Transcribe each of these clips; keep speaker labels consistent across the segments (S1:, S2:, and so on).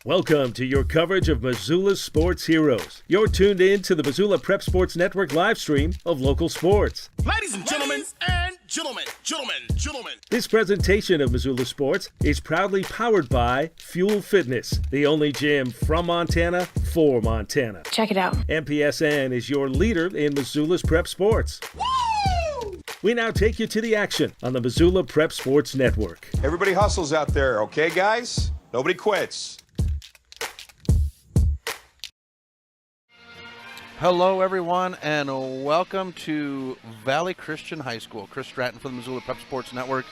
S1: Welcome to your coverage of Missoula's sports heroes. You're tuned in to the Missoula Prep Sports Network live stream of local sports.
S2: Ladies and gentlemen,
S1: This presentation of Missoula Sports is proudly powered by Fuel Fitness, the only gym from Montana for Montana.
S3: Check it out.
S1: MPSN is your leader in Missoula's prep sports.
S2: Woo!
S1: We now take you to the action on the Missoula Prep Sports Network.
S4: Everybody hustles out there, okay, guys? Nobody quits.
S5: Hello, everyone, and welcome to Valley Christian High School. Chris Stratton from the Missoula Prep Sports Network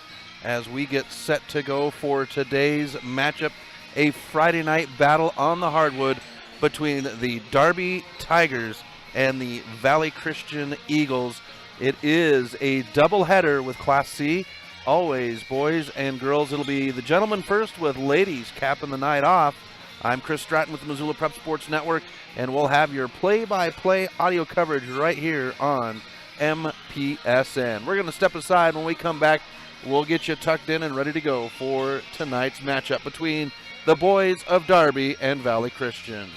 S5: as we get set to go for today's matchup, a Friday night battle on the hardwood between the Darby Tigers and the Valley Christian Eagles. It is a doubleheader with Class C. Always boys and girls. It'll be the gentlemen first with ladies capping the night off. I'm Chris Stratton with the Missoula Prep Sports Network, and we'll have your play-by-play audio coverage right here on MPSN. We're going to step aside. When we come back, we'll get you tucked in and ready to go for tonight's matchup between the boys of Darby and Valley Christian.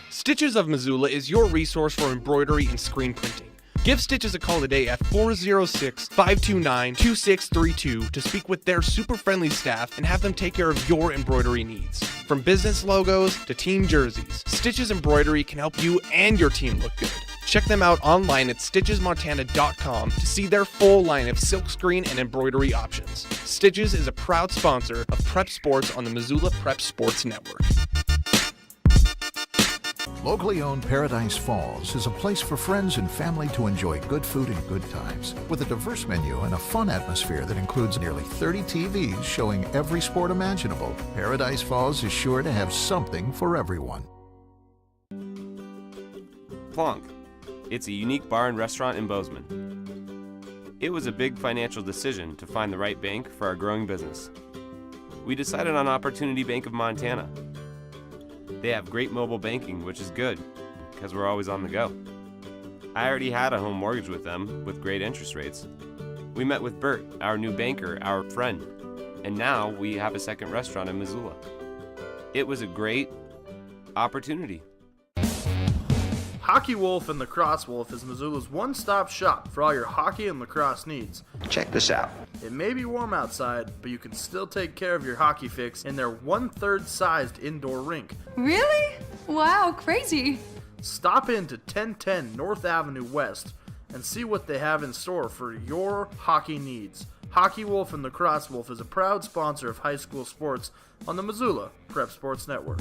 S6: Stitches of Missoula is your resource for embroidery and screen printing. Give Stitches a call today at 406-529-2632 to speak with their super friendly staff and have them take care of your embroidery needs. From business logos to team jerseys, Stitches Embroidery can help you and your team look good. Check them out online at stitchesmontana.com to see their full line of silkscreen and embroidery options. Stitches is a proud sponsor of Prep Sports on the Missoula Prep Sports Network.
S7: Locally owned Paradise Falls is a place for friends and family to enjoy good food and good times. With a diverse menu and a fun atmosphere that includes nearly 30 TVs showing every sport imaginable, Paradise Falls is sure to have something for everyone.
S8: Plonk. It's a unique bar and restaurant in Bozeman. It was a big financial decision to find the right bank for our growing business. We decided on Opportunity Bank of Montana. They have great mobile banking, which is good, because we're always on the go. I already had a home mortgage with them, with great interest rates. We met with Bert, our new banker, our friend, and now we have a second restaurant in Missoula. It was a great opportunity.
S9: Hockey Wolf and Lacrosse Wolf is Missoula's one-stop shop for all your hockey and lacrosse needs.
S10: Check this out.
S9: It may be warm outside, but you can still take care of your hockey fix in their 1/3 sized indoor rink.
S3: Really? Wow, crazy.
S9: Stop in to 1010 North Avenue West and see what they have in store for your hockey needs. Hockey Wolf and Lacrosse Wolf is a proud sponsor of high school sports on the Missoula Prep Sports Network.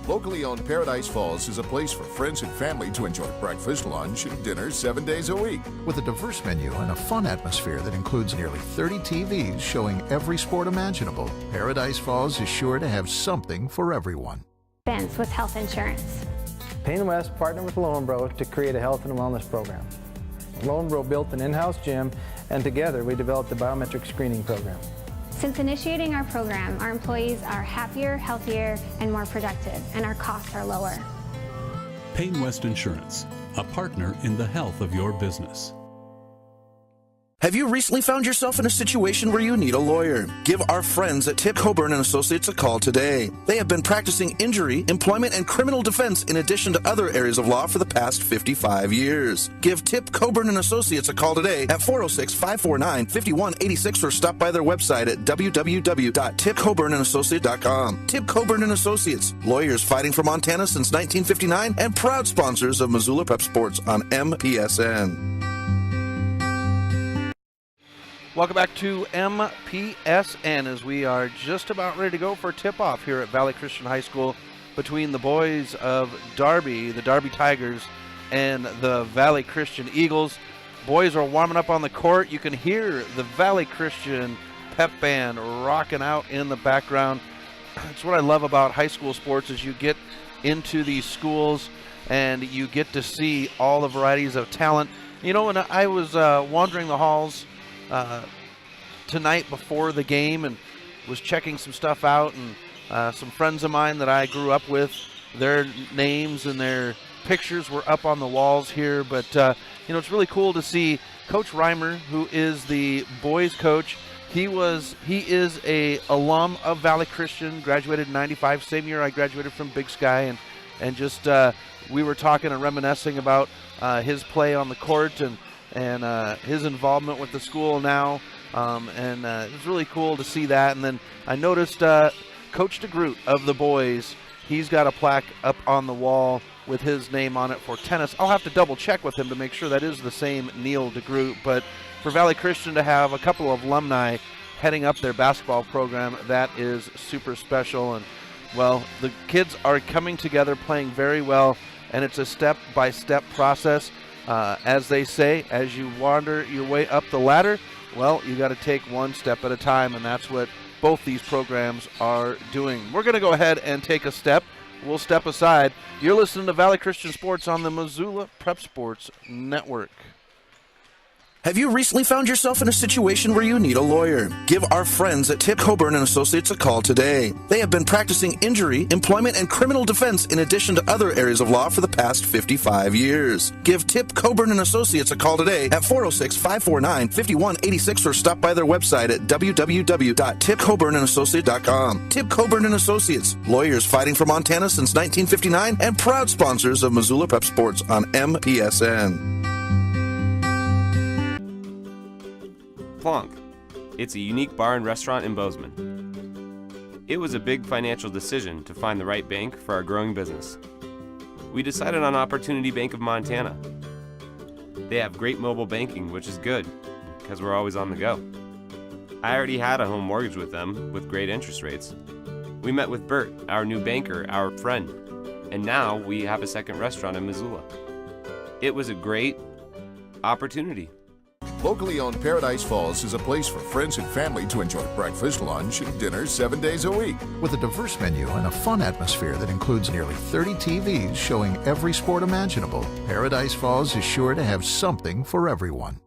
S11: Locally owned Paradise Falls is a place for friends and family to enjoy breakfast, lunch, and dinner 7 days a week.
S7: With a diverse menu and a fun atmosphere that includes nearly 30 TVs showing every sport imaginable, Paradise Falls is sure to have something for everyone.
S12: Ben's with health insurance.
S13: Payne West partnered with Lowenbro to create a health and wellness program. Lowenbro built an in-house gym, and together we developed the biometric screening program.
S12: Since initiating our program, our employees are happier, healthier, and more productive, and our costs are lower.
S14: Payne West Insurance, a partner in the health of your business.
S15: Have you recently found yourself in a situation where you need a lawyer? Give our friends at Tip Coburn & Associates a call today. They have been practicing injury, employment, and criminal defense in addition to other areas of law for the past 55 years. Give Tip Coburn & Associates a call today at 406-549-5186 or stop by their website at www.tipcoburnandassociates.com. Tip Coburn & Associates, lawyers fighting for Montana since 1959 and proud sponsors of Missoula Prep Sports on MPSN.
S5: Welcome back to MPSN as we are just about ready to go for tip-off here at Valley Christian High School between the boys of Darby, the Darby Tigers, and the Valley Christian Eagles. Boys are warming up on the court. You can hear the Valley Christian pep band rocking out in the background. It's what I love about high school sports is you get into these schools and you get to see all the varieties of talent. You know, when I was wandering the halls tonight before the game and was checking some stuff out, and some friends of mine that I grew up with, their names and their pictures were up on the walls here. But you know, it's really cool to see Coach Reimer, who is the boys coach, He is a alum of Valley Christian, graduated in '95, same year I graduated from Big Sky, and just we were talking and reminiscing about his play on the court and his involvement with the school now, and it was really cool to see that. And then I noticed Coach DeGroot of the boys, he's got a plaque up on the wall with his name on it for tennis. I'll have to double check with him to make sure that is the same Neil DeGroot, but for Valley Christian to have a couple of alumni heading up their basketball program, that is super special. And, well, the kids are coming together, playing very well, and it's a step-by-step process. As they say, as you wander your way up the ladder, well, you got to take one step at a time, and that's what both these programs are doing. We're going to go ahead and take a step. We'll step aside. You're listening to Valley Christian Sports on the Missoula Prep Sports Network.
S15: Have you recently found yourself in a situation where you need a lawyer? Give our friends at Tip Coburn and Associates a call today. They have been practicing injury, employment, and criminal defense in addition to other areas of law for the past 55 years. Give Tip Coburn and Associates a call today at 406-549-5186 or stop by their website at www.tipcoburnandassociates.com. Tip Coburn and Associates, lawyers fighting for Montana since 1959 and proud sponsors of Missoula Prep Sports on MPSN.
S8: Plonk. It's a unique bar and restaurant in Bozeman. It was a big financial decision to find the right bank for our growing business. We decided on Opportunity Bank of Montana. They have great mobile banking, which is good, because we're always on the go. I already had a home mortgage with them with great interest rates. We met with Bert, our new banker, our friend, and now we have a second restaurant in Missoula. It was a great opportunity.
S11: Locally owned Paradise Falls is a place for friends and family to enjoy breakfast, lunch, and dinner 7 days a week.
S7: With a diverse menu and a fun atmosphere that includes nearly 30 TVs showing every sport imaginable, Paradise Falls is sure to have something for everyone.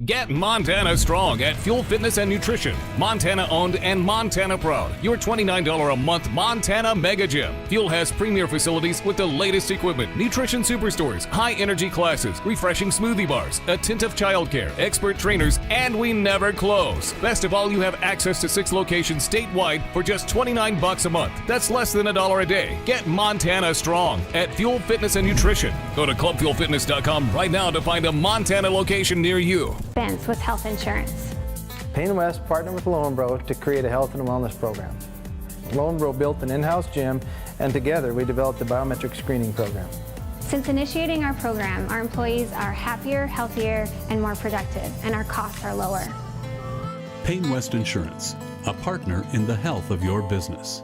S2: Get Montana strong at Fuel Fitness and Nutrition. Montana owned and Montana proud. Your $29 a month Montana Mega Gym. Fuel has premier facilities with the latest equipment, nutrition superstores, high energy classes, refreshing smoothie bars, attentive childcare, expert trainers, and we never close. Best of all, you have access to 6 locations statewide for just $29 a month. That's less than $1 a day. Get Montana strong at Fuel Fitness and Nutrition. Go to clubfuelfitness.com right now to find a Montana location near you.
S12: With health insurance.
S13: Payne West partnered with Lowenbro to create a health and wellness program. Lowenbro built an in-house gym, and together we developed a biometric screening program.
S12: Since initiating our program, our employees are happier, healthier, and more productive, and our costs are lower.
S14: Payne West Insurance, a partner in the health of your business.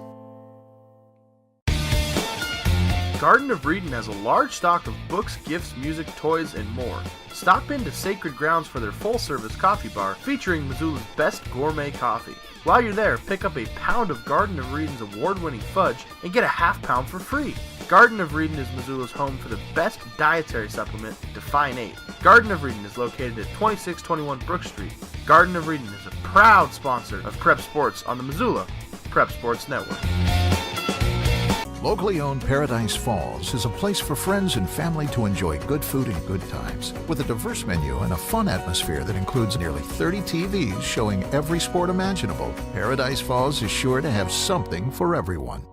S9: Garden of Reading has a large stock of books, gifts, music, toys, and more. Stop into Sacred Grounds for their full-service coffee bar featuring Missoula's best gourmet coffee. While you're there, pick up a pound of Garden of Reading's award-winning fudge and get a half pound for free. Garden of Reading is Missoula's home for the best dietary supplement, Define 8. Garden of Reading is located at 2621 Brook Street. Garden of Reading is a proud sponsor of Prep Sports on the Missoula Prep Sports Network.
S7: Locally owned Paradise Falls is a place for friends and family to enjoy good food and good times. With a diverse menu and a fun atmosphere that includes nearly 30 TVs showing every sport imaginable, Paradise Falls is sure to have something for everyone.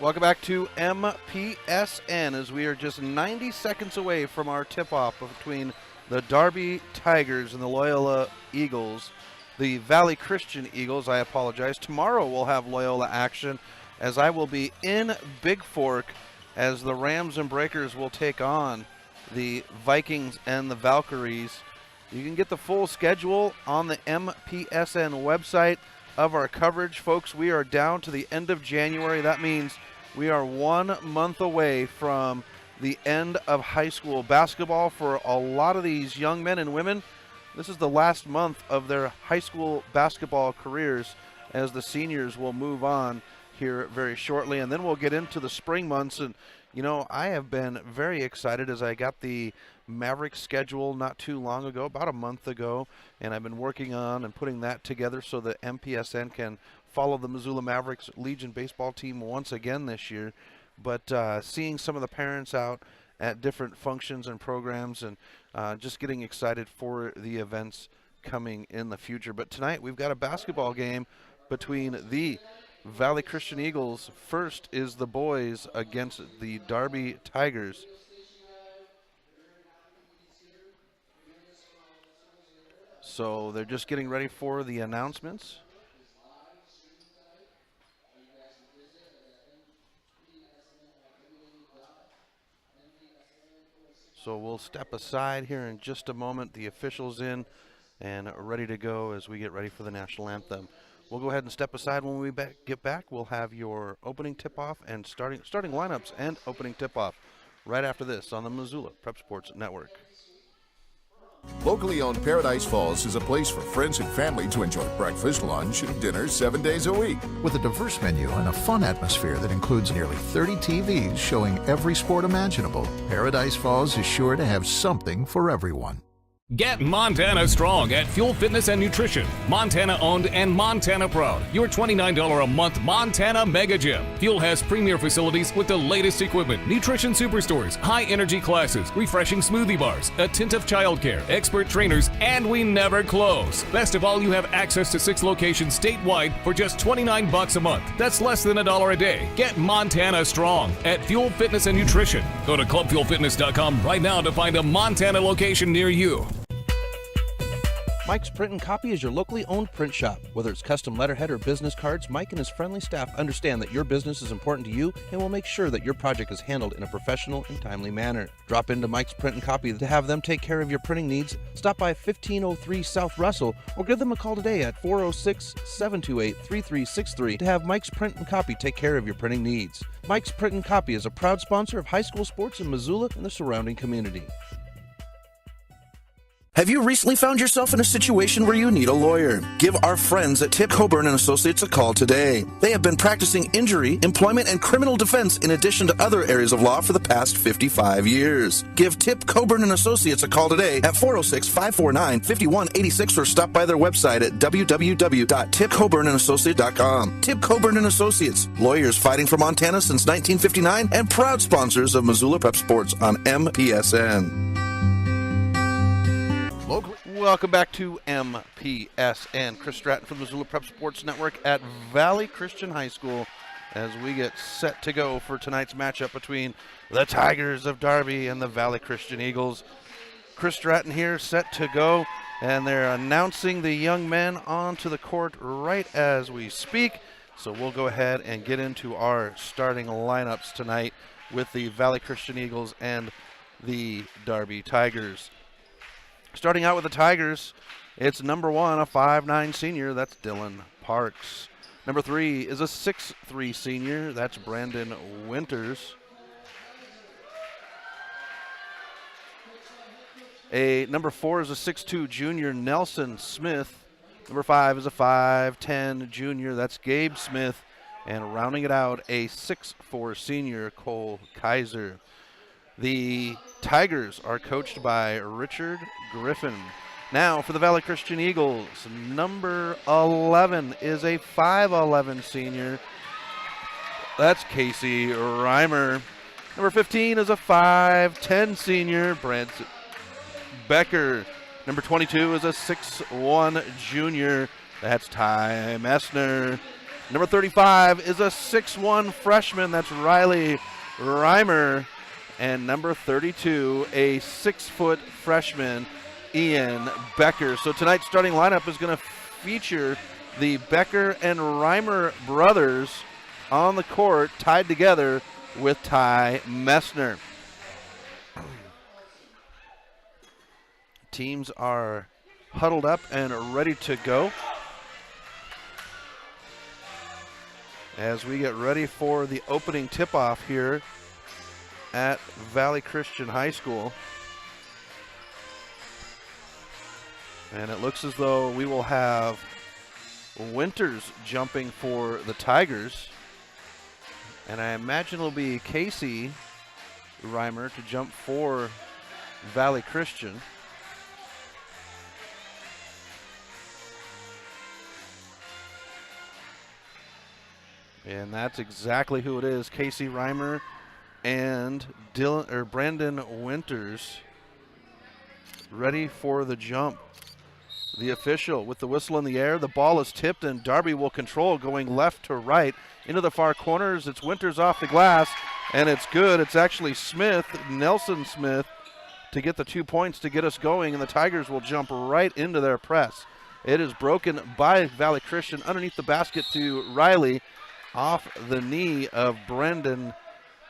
S5: Welcome back to MPSN as we are just 90 seconds away from our tip-off between the Darby Tigers and the Loyola Eagles. The Valley Christian Eagles, I apologize. Tomorrow we'll have Loyola action as I will be in Big Fork as the Rams and Breakers will take on the Vikings and the Valkyries. You can get the full schedule on the MPSN website of our coverage. Folks, we are down to the end of January. That means we are 1 month away from the end of high school basketball for a lot of these young men and women. This is the last month of their high school basketball careers as the seniors will move on here very shortly. And then we'll get into the spring months. And, you know, I have been very excited as I got the Maverick schedule not too long ago, about a month ago. And I've been working on and putting that together so that MPSN can follow the Missoula Mavericks Legion baseball team once again this year. But seeing some of the parents out at different functions and programs, and just getting excited for the events coming in the future. But tonight we've got a basketball game between the Valley Christian Eagles. First is the boys against the Darby Tigers. So they're just getting ready for the announcements. So we'll step aside here in just a moment. The officials in and ready to go as we get ready for the national anthem. We'll go ahead and step aside. When we get back, we'll have your opening tip-off and starting lineups and opening tip-off right after this on the Missoula Prep Sports Network.
S11: Locally owned Paradise Falls is a place for friends and family to enjoy breakfast, lunch, and dinner 7 days a week.
S7: With a diverse menu and a fun atmosphere that includes nearly 30 TVs showing every sport imaginable, Paradise Falls is sure to have something for everyone.
S2: Get Montana strong at Fuel Fitness and Nutrition. Montana owned and Montana proud. Your $29 a month Montana Mega Gym. Fuel has premier facilities with the latest equipment, nutrition superstores, high energy classes, refreshing smoothie bars, attentive childcare, expert trainers, and we never close. Best of all, you have access to 6 locations statewide for just $29 a month. That's less than $1 a day. Get Montana strong at Fuel Fitness and Nutrition. Go to clubfuelfitness.com right now to find a Montana location near you.
S15: Mike's Print and Copy is your locally owned print shop. Whether it's custom letterhead or business cards, Mike and his friendly staff understand that your business is important to you and will make sure that your project is handled in a professional and timely manner. Drop into Mike's Print and Copy to have them take care of your printing needs. Stop by 1503 South Russell or give them a call today at 406-728-3363 to have Mike's Print and Copy take care of your printing needs. Mike's Print and Copy is a proud sponsor of high school sports in Missoula and the surrounding community. Have you recently found yourself in a situation where you need a lawyer? Give our friends at Tip Coburn and Associates a call today. They have been practicing injury, employment, and criminal defense in addition to other areas of law for the past 55 years. Give Tip Coburn and Associates a call today at 406-549-5186 or stop by their website at www.tipcoburnandassociates.com. Tip Coburn and Associates, lawyers fighting for Montana since 1959 and proud sponsors of Missoula Prep Sports on MPSN. Welcome back to MPSN. Chris Stratton from the Missoula Prep Sports Network at Valley Christian High School as we get set to go for tonight's matchup between the Tigers of Darby and the Valley Christian Eagles. Chris Stratton here, set to go, and they're announcing the young men onto the court right as we speak. So we'll go ahead and get into our starting lineups tonight with the Valley Christian Eagles and the Darby Tigers. Starting out with the Tigers, it's number 1, a 5'9" senior. That's Dylan Parks. Number 3 is a 6'3" senior. That's Brandon Winters. Number 4 is a 6'2" junior, Nelson Smith. Number 5 is a 5'10" junior. That's Gabe Smith. And rounding it out, a 6'4" senior, Cole Kaiser. The Tigers are coached by Richard Griffin. Now for the Valley Christian Eagles, number 11 is a 5'11" senior. That's Casey Reimer. Number 15 is a 5'10" senior, Brent Becker. Number 22 is a 6'1" junior. That's Ty Messner. Number 35 is a 6'1" freshman. That's Riley Reimer. And number 32, a 6-foot freshman, Ian Becker. So tonight's starting lineup is going to feature the Becker and Reimer brothers on the court, tied together with Ty Messner. Teams are huddled up and ready to go as we get ready for the opening tip-off here at Valley Christian High School. And it looks as though we will have Winters jumping for the Tigers. And I imagine it'll be Casey Reimer to jump for Valley Christian. And that's exactly who it is. Casey Reimer
S5: And Brandon Winters ready for the jump. The official with the whistle in the air. The ball is tipped, and Darby will control, going left to right into the far corners. It's Winters off the glass, and it's good. It's actually Smith, Nelson Smith, to get the 2 points to get us going, and the Tigers will jump right into their press. It is broken by Valley Christian underneath the basket to Riley off the knee of Brendan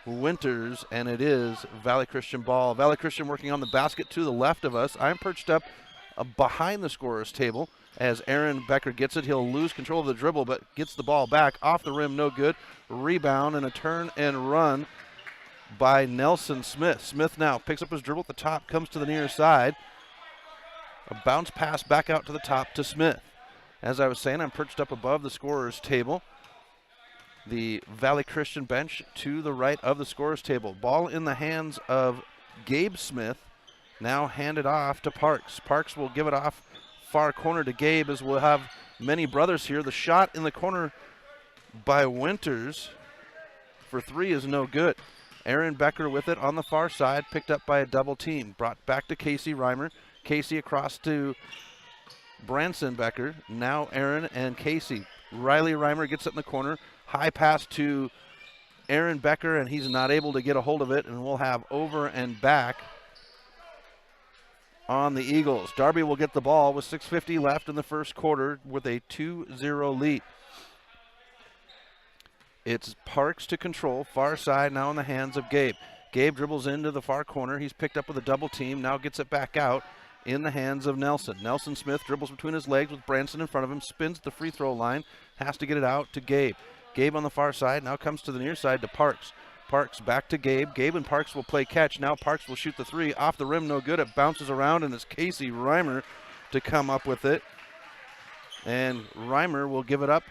S5: Winters, and it is Valley Christian ball. Valley Christian working on the basket to the left of us. I'm perched up behind the scorer's table as Aaron Becker gets it. He'll lose control of the dribble, but gets the ball back off the rim, no good. Rebound and a turn and run by Nelson Smith. Smith now picks up his dribble at the top, comes to the near side. A bounce pass back out to the top to Smith. As I was saying, I'm perched up above the scorer's table. The Valley Christian bench to the right of the scorer's table. Ball in the hands of Gabe Smith. Now handed off to Parks. Parks will give it off far corner to Gabe, as we'll have many brothers here. The shot in the corner by Winters for three is no good. Aaron Becker with it on the far side, picked up by a double team. Brought back to Casey Reimer. Casey across to Branson Becker. Now Aaron and Casey. Riley Reimer gets it in the corner. High pass to Aaron Becker, and he's not able to get a hold of it, and we'll have over and back on the Eagles. Darby will get the ball with 6:50 left in the first quarter with a 2-0 lead. It's Parks to control, far side now in the hands of Gabe. Gabe dribbles into the far corner. He's picked up with a double team, now gets it back out in the hands of Nelson. Nelson Smith dribbles between his legs with Branson in front of him, spins at the free throw line, has to get it out to Gabe. Gabe on the far side, now comes to the near side to Parks. Parks back to Gabe. Gabe and Parks will play catch. Now Parks will shoot the three. Off the rim, no good. It bounces around, and it's Casey Reimer to come up with it. And Reimer will give it up.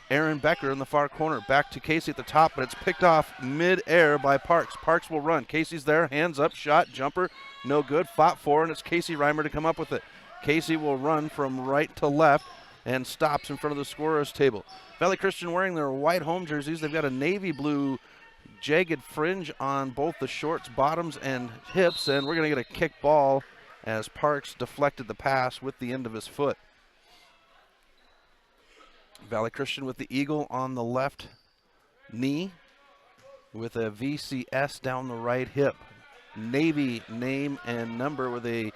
S5: Aaron Becker in the far corner. Back to Casey at the top, but it's picked off mid-air by Parks. Parks will run. Casey's there. Hands up. Shot. Jumper. No good. Fought for, and it's Casey Reimer to come up with it. Casey will run from right to left and stops in front of the scorer's table. Valley Christian wearing their white home jerseys. They've got a navy blue jagged fringe on both the shorts, bottoms, and hips, and we're going to get a kick ball as Parks deflected the pass with the end of his foot. Valley Christian with the eagle on the left knee with a VCS down the right hip. Navy name and number with a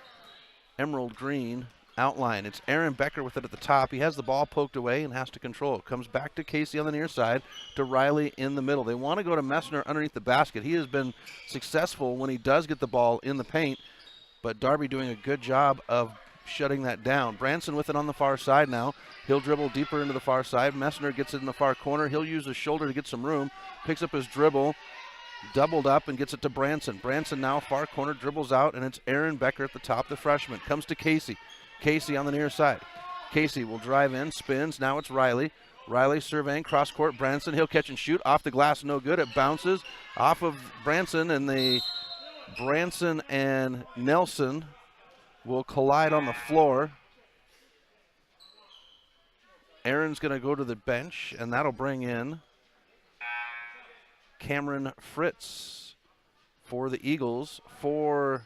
S5: emerald green outline. It's Aaron Becker with it at the top. He has the ball poked away and has to control it. Comes back to Casey on the near side to Riley in the middle. They want to go to Messner underneath the basket. He has been successful when he does get the ball in the paint, but Darby doing a good job of shutting that down. Branson with it on the far side now. He'll dribble deeper into the far side. Messner gets it in the far corner. He'll use his shoulder to get some room. Picks up his dribble, doubled up, and gets it to Branson. Branson now far corner, dribbles out, and it's Aaron Becker at the top, the freshman. Comes to Casey. Casey on the near side. Casey will drive in, spins. Now it's Riley. Riley surveying cross court. Branson, he'll catch and shoot. Off the glass, no good. It bounces off of Branson, and the Branson and Nelson will collide on the floor. Aaron's going to go to the bench, and that'll bring in Cameron Fritz for the Eagles. For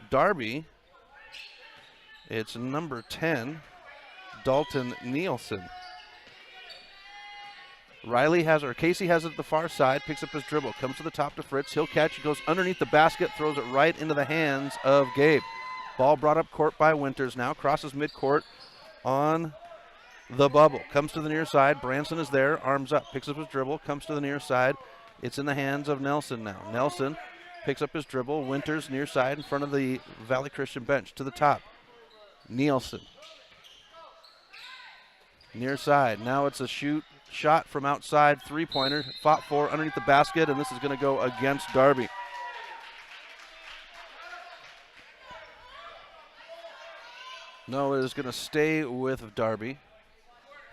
S5: Darby, it's number 10, Dalton Nielsen. Casey has it at the far side, picks up his dribble, comes to the top to Fritz. He'll catch, goes underneath the basket, throws it right into the hands of Gabe. Ball brought up court by Winters now, crosses midcourt on the bubble. Comes to the near side, Branson is there, arms up, picks up his dribble, comes to the near side. It's in the hands of Nelson now. Nelson picks up his dribble, Winters near side in front of the Valley Christian bench to the top. Nielsen. Near side, now it's a shot from outside, three-pointer, fought for underneath the basket, and this is going to go against Darby. No, it is going to stay with Darby.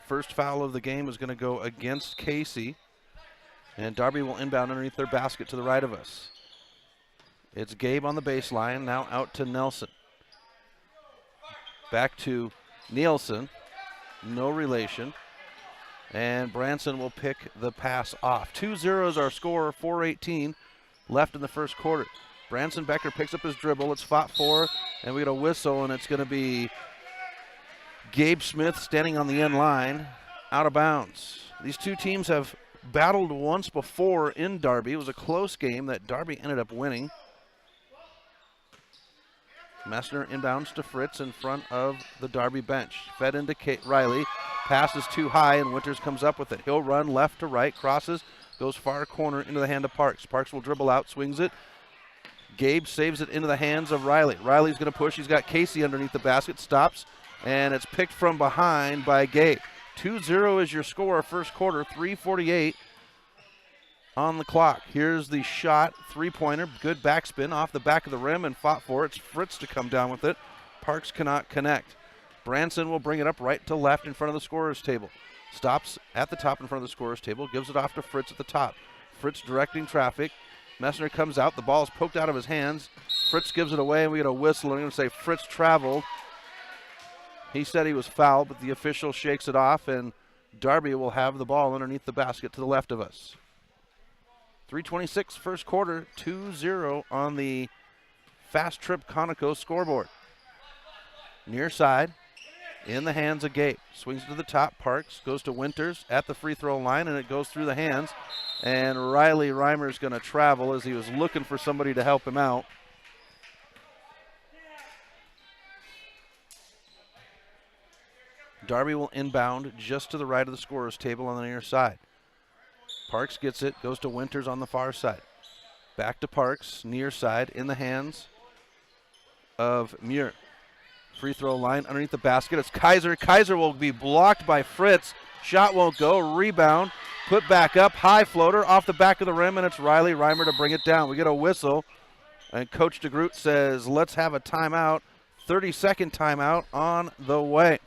S5: First foul of the game is going to go against Casey, and Darby will inbound underneath their basket to the right of us. It's Gabe on the baseline, now out to Nelson. Back to Nielsen, no relation. And Branson will pick the pass off. 2-0 is our score, 4:18 left in the first quarter. Branson Becker picks up his dribble. It's fought for, and we get a whistle, and it's going to be Gabe Smith standing on the end line, out of bounds. These two teams have battled once before in Darby. It was a close game that Darby ended up winning. Messner inbounds to Fritz in front of the Darby bench. Fed into Riley. Pass is too high, and Winters comes up with it. He'll run left to right, crosses, goes far corner into the hand of Parks. Parks will dribble out, swings it. Gabe saves it into the hands of Riley. Riley's going to push. He's got Casey underneath the basket, stops, and it's picked from behind by Gabe. 2-0 is your score, first quarter, 3:48 on the clock. Here's the shot, three-pointer, good backspin off the back of the rim and fought for. It's Fritz to come down with it. Parks cannot connect. Branson will bring it up right to left in front of the scorer's table. Stops at the top in front of the scorer's table, gives it off to Fritz at the top. Fritz directing traffic. Messner comes out, the ball is poked out of his hands. Fritz gives it away, and we get a whistle. I'm going to say Fritz traveled. He said he was fouled, but the official shakes it off, and Darby will have the ball underneath the basket to the left of us. 3:26 first quarter, 2-0 on the Fast Trip Conoco scoreboard. Near side, in the hands of Gabe. Swings to the top, Parks, goes to Winters at the free throw line, and it goes through the hands. And Riley Reimer's going to travel as he was looking for somebody to help him out. Darby will inbound just to the right of the scorer's table on the near side. Parks gets it, goes to Winters on the far side. Back to Parks, near side, in the hands of Muir. Free throw line underneath the basket. It's Kaiser. Kaiser will be blocked by Fritz. Shot won't go. Rebound. Put back up. High floater off the back of the rim, and it's Riley Reimer to bring it down. We get a whistle, and Coach DeGroot says, let's have a timeout. 30-second timeout on the way.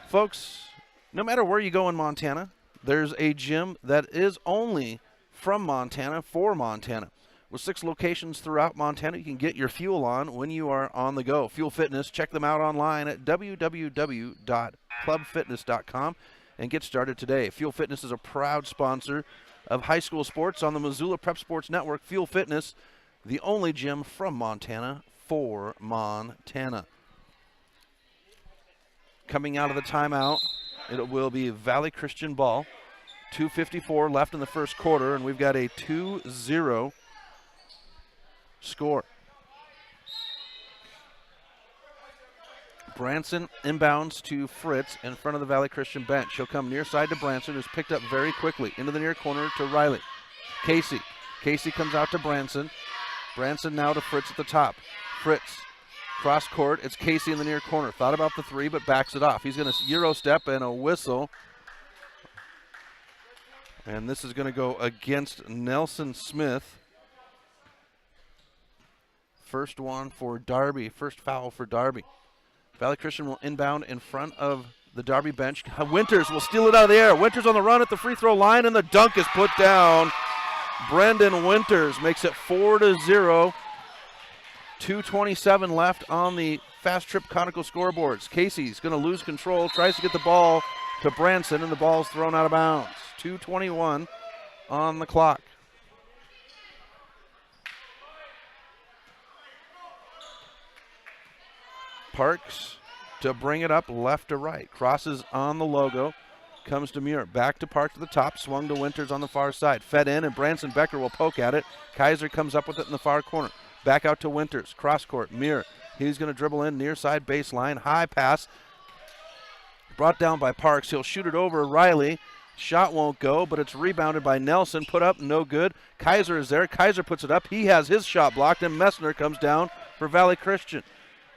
S5: Folks, no matter where you go in Montana, there's a gym that is only from Montana for Montana. With 6 locations throughout Montana, you can get your fuel on when you are on the go. Fuel Fitness, check them out online at www.clubfitness.com and get started today. Fuel Fitness is a proud sponsor of high school sports on the Missoula Prep Sports Network. Fuel Fitness, the only gym from Montana for Montana. Coming out of the timeout, it will be Valley Christian ball. 2:54 left in the first quarter, and we've got a 2-0 score. Branson inbounds to Fritz in front of the Valley Christian bench. He'll come near side to Branson, who's picked up very quickly. Into the near corner to Riley. Casey. Casey comes out to Branson. Branson now to Fritz at the top. Fritz. Cross court. It's Casey in the near corner. Thought about the three, but backs it off. He's going to Euro step and a whistle. And this is going to go against Nelson Smith. First one for Darby. First foul for Darby. Valley Christian will inbound in front of the Darby bench. Winters will steal it out of the air. Winters on the run at the free throw line, and the dunk is put down. Brendan Winters makes it 4-0. 2:27 left on the Fast Trip Conoco scoreboards. Casey's going to lose control, tries to get the ball to Branson, and the ball's thrown out of bounds. 2:21 on the clock. Parks to bring it up left to right. Crosses on the logo. Comes to Muir. Back to Parks to the top. Swung to Winters on the far side. Fed in, and Branson Becker will poke at it. Kaiser comes up with it in the far corner. Back out to Winters. Cross court. Muir. He's going to dribble in near side baseline. High pass. Brought down by Parks. He'll shoot it over Riley. Shot won't go, but it's rebounded by Nelson. Put up, no good. Kaiser is there. Kaiser puts it up. He has his shot blocked, and Messner comes down for Valley Christian.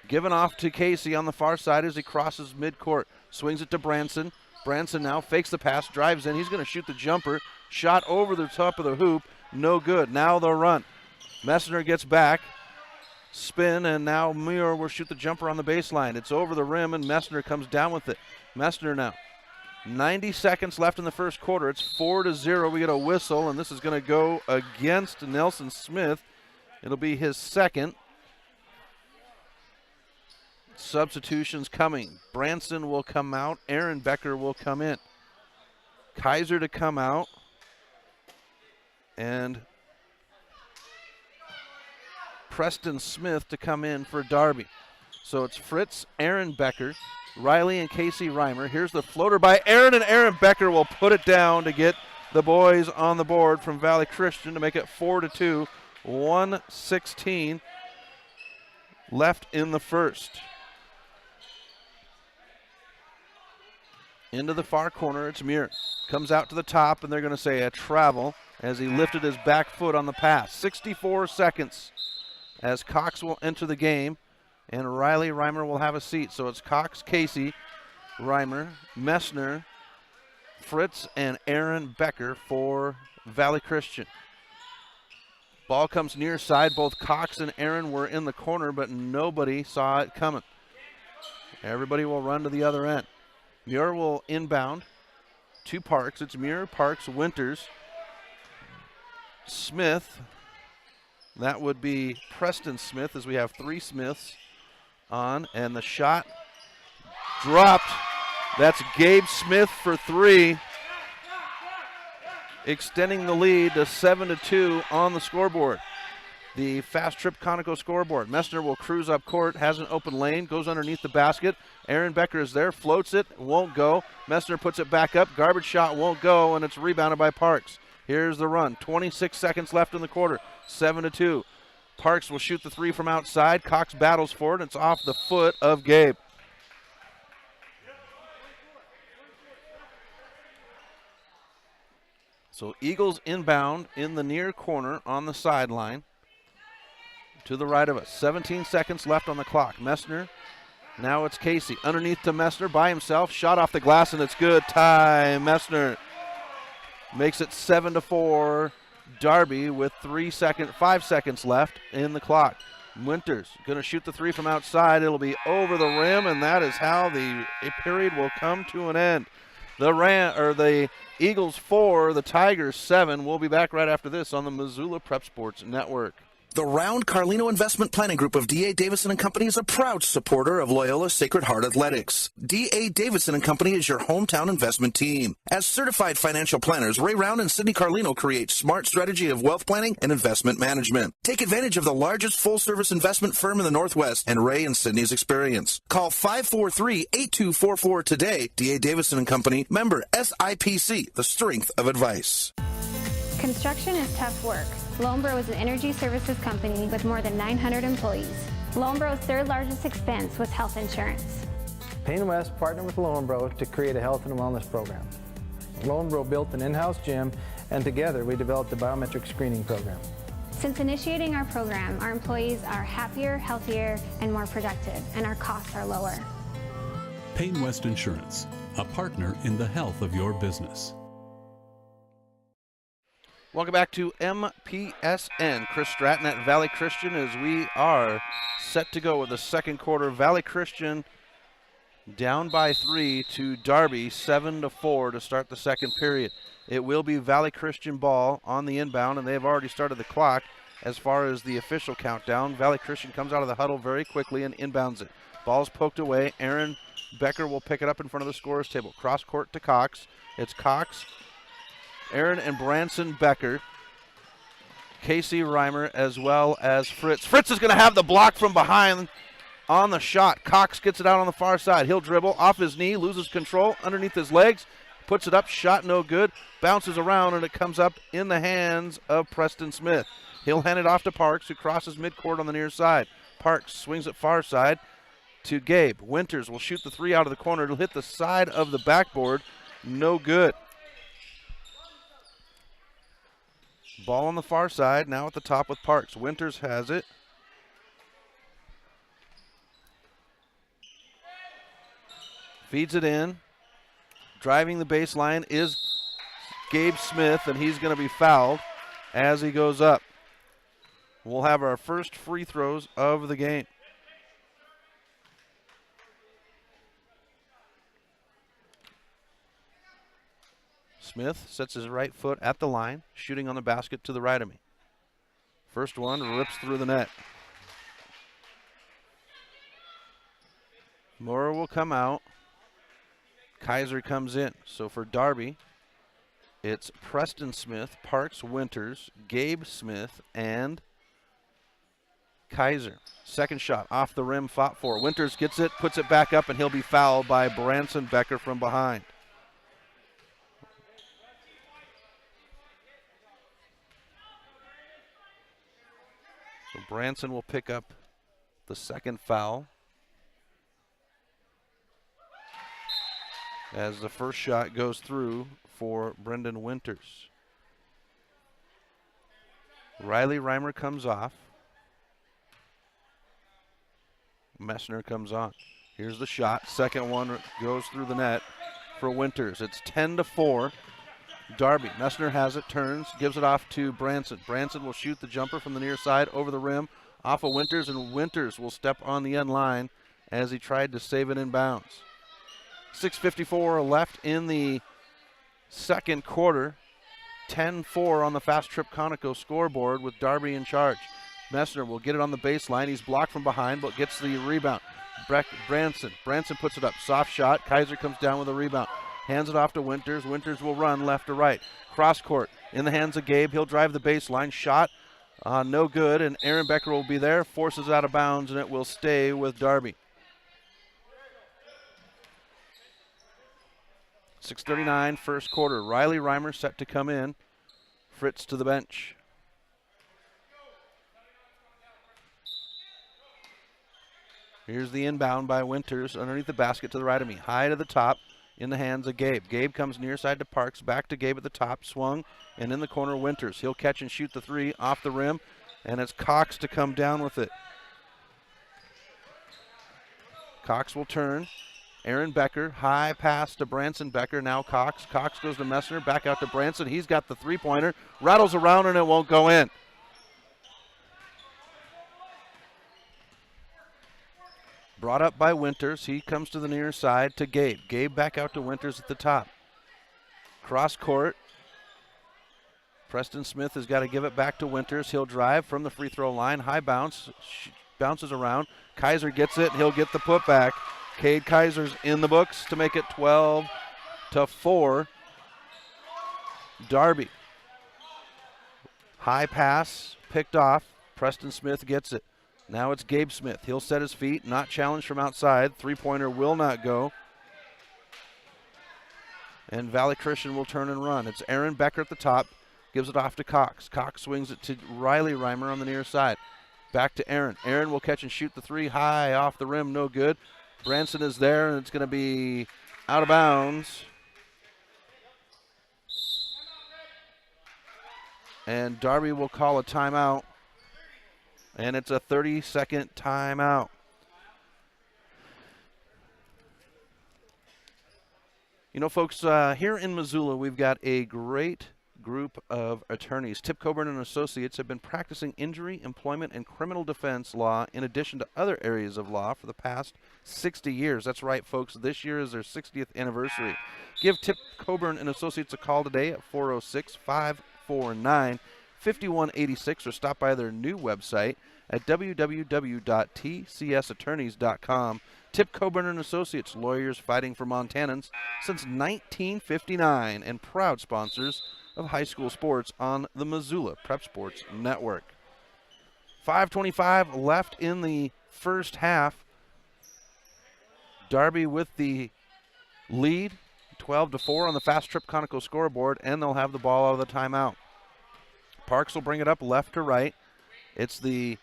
S5: Given off to Casey on the far side as he crosses midcourt. Swings it to Branson. Branson now fakes the pass, drives in. He's going to shoot the jumper. Shot over the top of the hoop. No good. Now the run. Messner gets back. Spin, and now Muir will shoot the jumper on the baseline. It's over the rim, and Messner comes down with it. Messner now. 90 seconds left in the first quarter. It's 4-0. We get a whistle, and this is going to go against Nelson Smith. It'll be his second. Substitutions coming. Branson will come out. Aaron Becker will come in. Kaiser to come out. And Preston Smith to come in for Darby. So it's Fritz, Aaron Becker, Riley, and Casey Reimer. Here's the floater by Aaron, and Aaron Becker will put it down to get the boys on the board from Valley Christian to make it 4-2. 1:16 left in the first. Into the far corner, it's Muir. Comes out to the top, and they're going to say a travel as he lifted his back foot on the pass. 64 seconds as Cox will enter the game, and Riley Reimer will have a seat. So it's Cox, Casey, Reimer, Messner, Fritz, and Aaron Becker for Valley Christian. Ball comes near side. Both Cox and Aaron were in the corner, but nobody saw it coming. Everybody will run to the other end. Muir will inbound to Parks. It's Muir, Parks, Winters, Smith. That would be Preston Smith, as we have three Smiths on, and the shot dropped. That's Gabe Smith for three, extending the lead to 7-2 on the scoreboard. The Fast Trip Conoco scoreboard. Messner will cruise up court, has an open lane, goes underneath the basket. Aaron Becker is there, floats it, won't go. Messner puts it back up, garbage shot won't go, and it's rebounded by Parks. Here's the run, 26 seconds left in the quarter, 7-2. Parks will shoot the three from outside. Cox battles for it, and it's off the foot of Gabe. So Eagles inbound in the near corner on the sideline. To the right of us. 17 seconds left on the clock. Messner. Now it's Casey. Underneath to Messner by himself. Shot off the glass, and it's good. Tie. Messner makes it 7-4. Darby with 5 seconds left in the clock. Winters going to shoot the three from outside. It'll be over the rim, and that is how the period will come to an end. The Eagles 4, the Tigers 7. We'll be back right after this on the Missoula Prep Sports Network.
S15: The Round Carlino Investment Planning Group of D.A. Davison & Company is a proud supporter of Loyola Sacred Heart Athletics. D.A. Davison & Company is your hometown investment team. As certified financial planners, Ray Round and Sidney Carlino create smart strategy of wealth planning and investment management. Take advantage of the largest full-service investment firm in the Northwest and Ray and Sidney's experience. Call 543-8244 today. D.A. Davison & Company, member SIPC, the strength of advice.
S12: Construction is tough work. Lonebro is an energy services company with more than 900 employees. Lonebro's third largest expense was health insurance.
S13: Payne West partnered with Lonebro to create a health and wellness program. Lonebro built an in-house gym, and together we developed a biometric screening program.
S12: Since initiating our program, our employees are happier, healthier, and more productive, and our costs are lower.
S14: Payne West Insurance, a partner in the health of your business.
S5: Welcome back to MPSN. Chris Stratton at Valley Christian as we are set to go with the second quarter. Valley Christian down by 3 to Darby, 7-4 to start the second period. It will be Valley Christian ball on the inbound, and they have already started the clock as far as the official countdown. Valley Christian comes out of the huddle very quickly and inbounds it. Ball's poked away. Aaron Becker will pick it up in front of the scorer's table. Cross court to Cox. It's Cox, Aaron and Branson Becker, Casey Reimer, as well as Fritz. Fritz is going to have the block from behind on the shot. Cox gets it out on the far side. He'll dribble off his knee, loses control underneath his legs, puts it up, shot no good, bounces around, and it comes up in the hands of Preston Smith. He'll hand it off to Parks, who crosses midcourt on the near side. Parks swings it far side to Gabe. Winters will shoot the three out of the corner. It'll hit the side of the backboard. No good. Ball on the far side, now at the top with Parks. Winters has it. Feeds it in. Driving the baseline is Gabe Smith, and he's going to be fouled as he goes up. We'll have our first free throws of the game. Smith sets his right foot at the line, shooting on the basket to the right of me. First one rips through the net. Moore will come out. Kaiser comes in. So for Darby, it's Preston Smith, Parks Winters, Gabe Smith, and Kaiser. Second shot off the rim, fought for. Winters gets it, puts it back up, and he'll be fouled by Branson Becker from behind. So Branson will pick up the second foul as the first shot goes through for Brendan Winters. Riley Reimer comes off. Messner comes on. Here's the shot. Second one goes through the net for Winters. It's 10-4. Darby. Messner has it, turns, gives it off to Branson. Branson will shoot the jumper from the near side over the rim, off of Winters, and Winters will step on the end line as he tried to save it in bounds. 6:54 left in the second quarter. 10-4 on the Fast Trip Conoco scoreboard with Darby in charge. Messner will get it on the baseline. He's blocked from behind, but gets the rebound. Branson puts it up. Soft shot. Kaiser comes down with a rebound. Hands it off to Winters. Winters will run left to right. Cross court in the hands of Gabe. He'll drive the baseline. Shot no good, and Aaron Becker will be there. Forces out of bounds, and it will stay with Darby. 6:39 first quarter. Riley Reimer set to come in. Fritz to the bench. Here's the inbound by Winters underneath the basket to the right of me. High to the top in the hands of Gabe. Gabe comes near side to Parks. Back to Gabe at the top. Swung. And in the corner, Winters. He'll catch and shoot the three off the rim. And it's Cox to come down with it. Cox will turn. Aaron Becker. High pass to Branson Becker. Now Cox. Cox goes to Messner. Back out to Branson. He's got the three-pointer. Rattles around and it won't go in. Brought up by Winters. He comes to the near side to Gabe. Gabe back out to Winters at the top. Cross court. Preston Smith has got to give it back to Winters. He'll drive from the free throw line. High bounce. Bounces around. Kaiser gets it. He'll get the putback. Cade Kaiser's in the books to make it 12-4. Darby. High pass. Picked off. Preston Smith gets it. Now it's Gabe Smith. He'll set his feet, not challenged from outside. Three-pointer will not go. And Valley Christian will turn and run. It's Aaron Becker at the top. Gives it off to Cox. Cox swings it to Riley Reimer on the near side. Back to Aaron. Aaron will catch and shoot the three high off the rim. No good. Branson is there, and it's going to be out of bounds. And Darby will call a timeout. And it's a 30-second timeout. You know, folks, here in Missoula, we've got a great group of attorneys. Tip Coburn and Associates have been practicing injury, employment, and criminal defense law in addition to other areas of law for the past 60 years. That's right, folks. This year is their 60th anniversary. Give Tip Coburn and Associates a call today at 406-549-5186 or stop by their new website at www.tcsattorneys.com. Tip Coburn and Associates, lawyers fighting for Montanans since 1959 and proud sponsors of high school sports on the Missoula Prep Sports Network. 5:25 left in the first half. Darby with the lead, 12-4 on the Fast Trip Conoco scoreboard, and they'll have the ball out of the timeout. Parks will bring it up left to right. It's the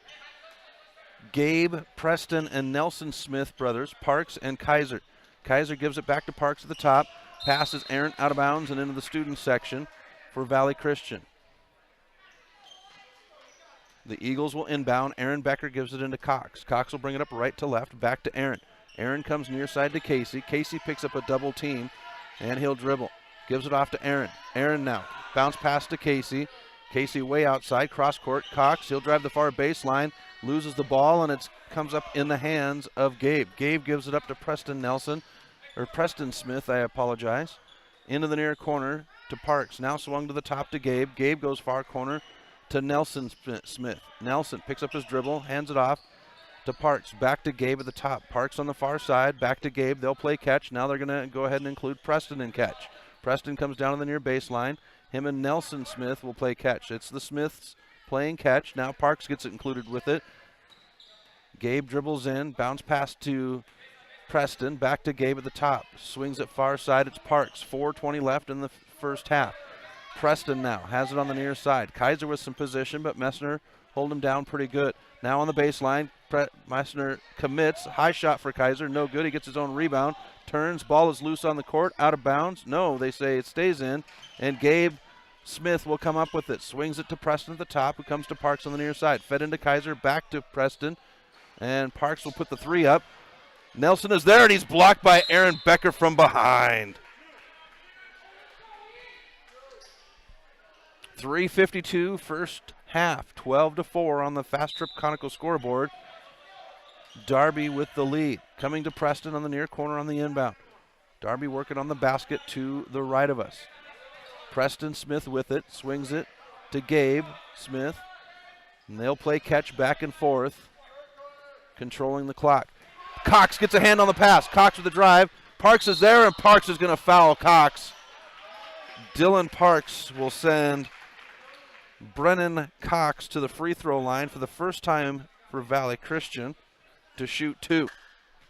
S5: Gabe, Preston, and Nelson Smith brothers, Parks and Kaiser. Kaiser gives it back to Parks at the top. Passes Aaron out of bounds and into the student section for Valley Christian. The Eagles will inbound. Aaron Becker gives it into Cox. Cox will bring it up right to left, back to Aaron. Aaron comes near side to Casey. Casey picks up a double team, and he'll dribble. Gives it off to Aaron. Aaron now. Bounce pass to Casey. Casey way outside, cross court. Cox, he'll drive the far baseline, loses the ball, and it comes up in the hands of Gabe. Gabe gives it up to Preston Smith, I apologize. Into the near corner to Parks. Now swung to the top to Gabe. Gabe goes far corner to Nelson Smith. Nelson picks up his dribble, hands it off to Parks. Back to Gabe at the top. Parks on the far side. Back to Gabe. They'll play catch. Now they're going to go ahead and include Preston in catch. Preston comes down to the near baseline. Him and Nelson Smith will play catch. It's the Smiths playing catch. Now Parks gets it included with it. Gabe dribbles in. Bounce pass to Preston. Back to Gabe at the top. Swings it far side. It's Parks. 4:20 left in the first half. Preston now has it on the near side. Kaiser with some position, but Messner hold him down pretty good. Now on the baseline, Messner commits. High shot for Kaiser. No good. He gets his own rebound. Turns. Ball is loose on the court. Out of bounds. No, they say it stays in. And Gabe Smith will come up with it. Swings it to Preston at the top, who comes to Parks on the near side. Fed into Kaiser. Back to Preston. And Parks will put the three up. Nelson is there, and he's blocked by Aaron Becker from behind. 3:52 first half, 12-4 on the Fast Trip Conical scoreboard. Darby with the lead. Coming to Preston on the near corner on the inbound. Darby working on the basket to the right of us. Preston Smith with it, swings it to Gabe Smith. And they'll play catch back and forth, controlling the clock. Cox gets a hand on the pass. Cox with the drive. Parks is there, and Parks is going to foul Cox. Dylan Parks will send Brennan Cox to the free throw line for the first time for Valley Christian to shoot two.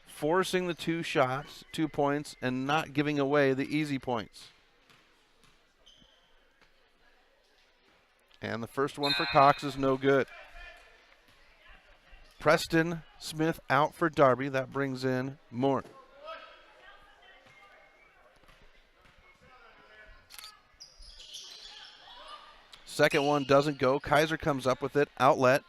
S5: Forcing the 2 shots, 2 points, and not giving away the easy points. And the first one for Cox is no good. Preston Smith out for Darby. That brings in Moore. Second one doesn't go. Kaiser comes up with it. Outlet.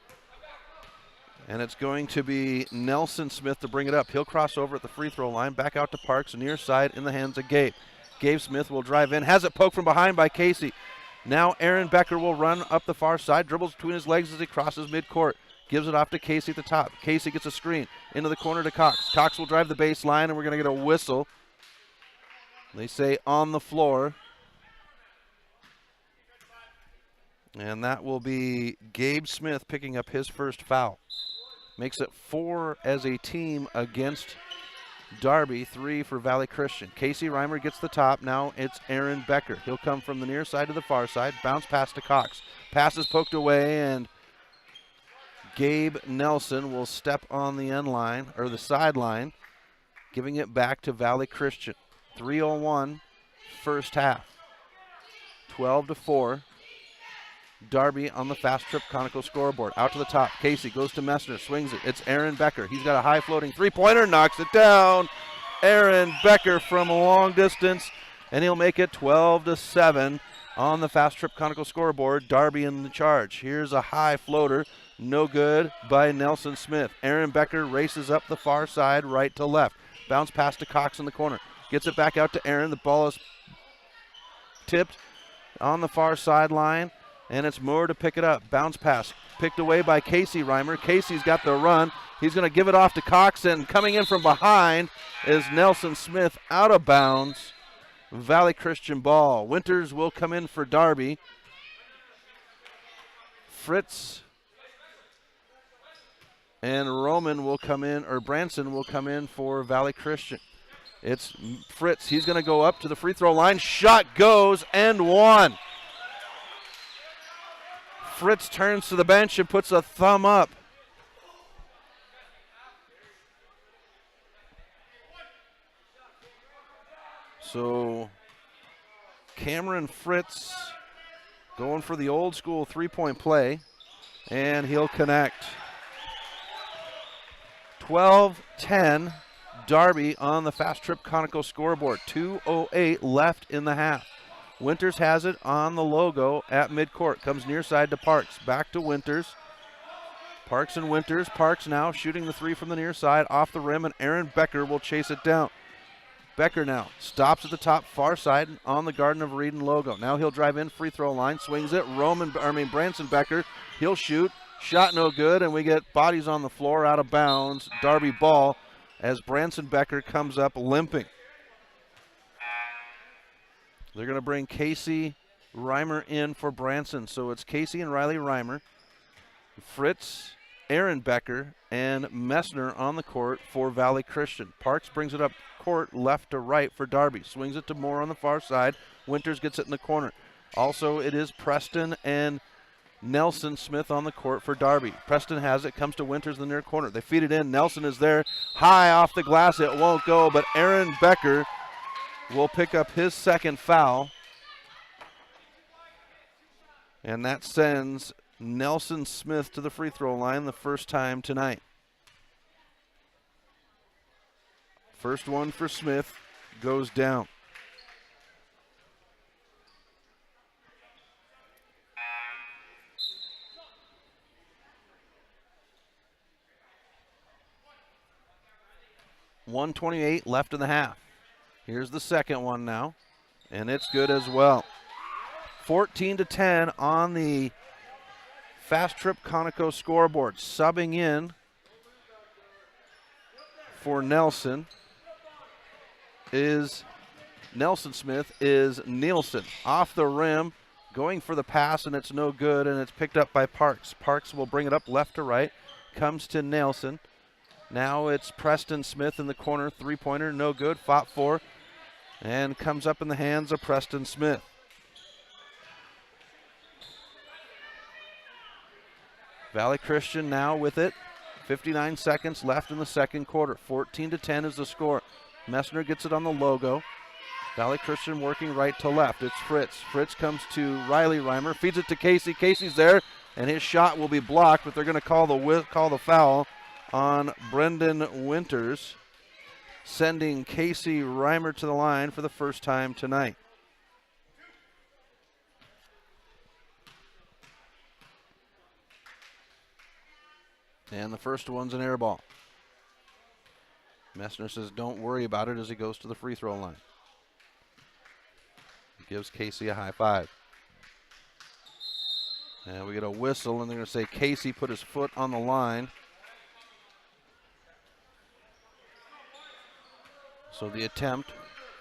S5: And it's going to be Nelson Smith to bring it up. He'll cross over at the free throw line. Back out to Parks. Near side in the hands of Gabe. Gabe Smith will drive in. Has it poked from behind by Casey. Now Aaron Becker will run up the far side. Dribbles between his legs as he crosses midcourt. Gives it off to Casey at the top. Casey gets a screen into the corner to Cox. Cox will drive the baseline, and we're going to get a whistle. They say on the floor. And that will be Gabe Smith picking up his first foul. Makes it 4 as a team against Darby, 3 for Valley Christian. Casey Reimer gets the top. Now it's Aaron Becker. He'll come from the near side to the far side. Bounce pass to Cox. Pass is poked away, and Gabe Nelson will step on the end line, or the sideline, giving it back to Valley Christian. 3:01 first half. 12-4. Darby on the Fast Trip Conical scoreboard. Out to the top. Casey goes to Messner, swings it. It's Aaron Becker. He's got a high floating three-pointer, knocks it down. Aaron Becker from a long distance, and he'll make it 12-7 on the Fast Trip Conical scoreboard. Darby in the charge. Here's a high floater. No good by Nelson Smith. Aaron Becker races up the far side, right to left. Bounce pass to Cox in the corner. Gets it back out to Aaron. The ball is tipped on the far sideline, and it's Moore to pick it up. Bounce pass picked away by Casey Reimer. Casey's got the run. He's going to give it off to Cox, and coming in from behind is Nelson Smith, out of bounds. Valley Christian ball. Winters will come in for Darby. Fritz and Roman will come in, or Branson will come in for Valley Christian. It's Fritz. He's going to go up to the free throw line. Shot goes and one. Fritz turns to the bench and puts a thumb up. So Cameron Fritz going for the old school three-point play, and he'll connect. 12-10, Darby on the Fast Trip Conical scoreboard. 2:08 left in the half. Winters has it on the logo at midcourt. Comes near side to Parks. Back to Winters. Parks and Winters. Parks now shooting the three from the near side off the rim, and Aaron Becker will chase it down. Becker now stops at the top far side on the Garden of Eden logo. Now he'll drive in, free throw line, swings it. Branson Becker, he'll shoot. Shot no good, and we get bodies on the floor, out of bounds. Darby ball as Branson Becker comes up limping. They're going to bring Casey Reimer in for Branson. So it's Casey and Riley Reimer. Fritz, Aaron Becker and Messner on the court for Valley Christian. Parks brings it up court left to right for Darby. Swings it to Moore on the far side. Winters gets it in the corner. Also, it is Preston and Nelson Smith on the court for Darby. Preston has it, comes to Winters in the near corner. They feed it in. Nelson is there. High off the glass. It won't go, but Aaron Becker will pick up his second foul. And that sends Nelson Smith to the free throw line the first time tonight. First one for Smith goes down. .128 left in the half. Here's the second one now, and it's good as well. 14-10 on the Fast Trip Conoco scoreboard. Subbing in for Nelson Smith is Nielsen. Off the rim, going for the pass, and it's no good, and it's picked up by Parks. Parks will bring it up left to right, comes to Nelson. Now it's Preston Smith in the corner, three-pointer, no good, fought for, and comes up in the hands of Preston Smith. Valley Christian now with it. 59 seconds left in the second quarter. 14-10 is the score. Messner gets it on the logo. Valley Christian working right to left. It's Fritz. Fritz comes to Riley Reimer, feeds it to Casey. Casey's there, and his shot will be blocked, but they're going to call the foul on Brendan Winters, sending Casey Reimer to the line for the first time tonight. And the first one's an air ball. Messner says don't worry about it as he goes to the free throw line. He gives Casey a high five. And we get a whistle, and they're going to say Casey put his foot on the line. So the attempt,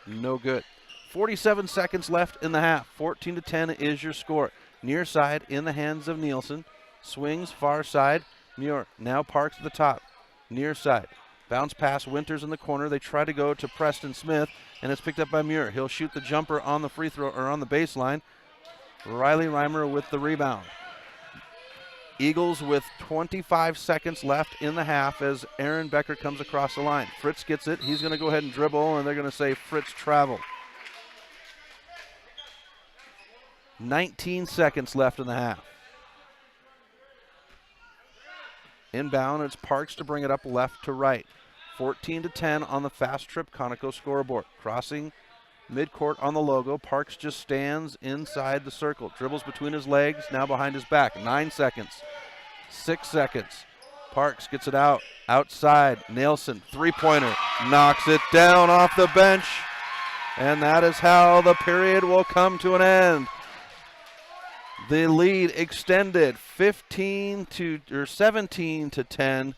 S5: no good. 47 seconds left in the half. 14-10 is your score. Near side in the hands of Nielsen. Swings far side. Muir now Parks at the top. Near side. Bounce pass, Winters in the corner. They try to go to Preston Smith, and it's picked up by Muir. He'll shoot the jumper on the free throw, or on the baseline. Riley Reimer with the rebound. Eagles with 25 seconds left in the half as Aaron Becker comes across the line. Fritz gets it. He's going to go ahead and dribble, and they're going to say Fritz travel. 19 seconds left in the half. Inbound, it's Parks to bring it up left to right. 14-10 on the Fast Trip Conoco scoreboard. Crossing midcourt on the logo. Parks just stands inside the circle. Dribbles between his legs, now behind his back. 9 seconds. 6 seconds. Parks gets it out. Outside. Nielsen, three-pointer. Knocks it down off the bench. And that is how the period will come to an end. The lead extended 17-10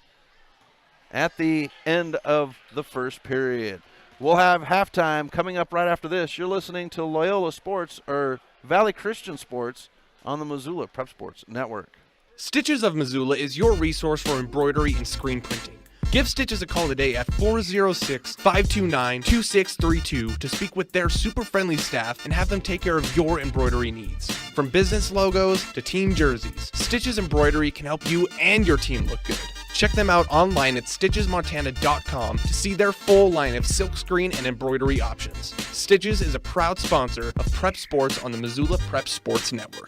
S5: at the end of the first period. We'll have halftime coming up right after this. You're listening to Loyola Sports, or Valley Christian Sports, on the Missoula Prep Sports Network.
S6: Stitches of Missoula is your resource for embroidery and screen printing. Give Stitches a call today at 406-529-2632 to speak with their super friendly staff and have them take care of your embroidery needs. From business logos to team jerseys, Stitches Embroidery can help you and your team look good. Check them out online at stitchesmontana.com to see their full line of silkscreen and embroidery options. Stitches is a proud sponsor of Prep Sports on the Missoula Prep Sports Network.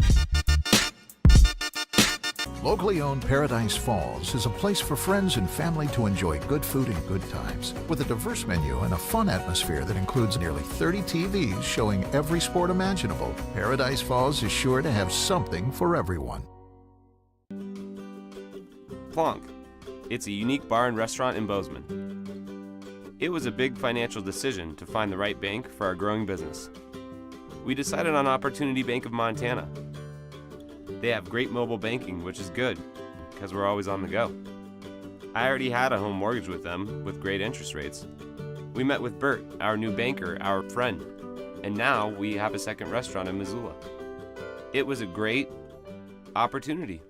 S7: Locally owned Paradise Falls is a place for friends and family to enjoy good food and good times. With a diverse menu and a fun atmosphere that includes nearly 30 TVs showing every sport imaginable, Paradise Falls is sure to have something for everyone.
S8: Plonk. It's a unique bar and restaurant in Bozeman. It was a big financial decision to find the right bank for our growing business. We decided on Opportunity Bank of Montana. They have great mobile banking, which is good, because we're always on the go. I already had a home mortgage with them, with great interest rates. We met with Bert, our new banker, our friend, and now we have a second restaurant in Missoula. It was a great opportunity.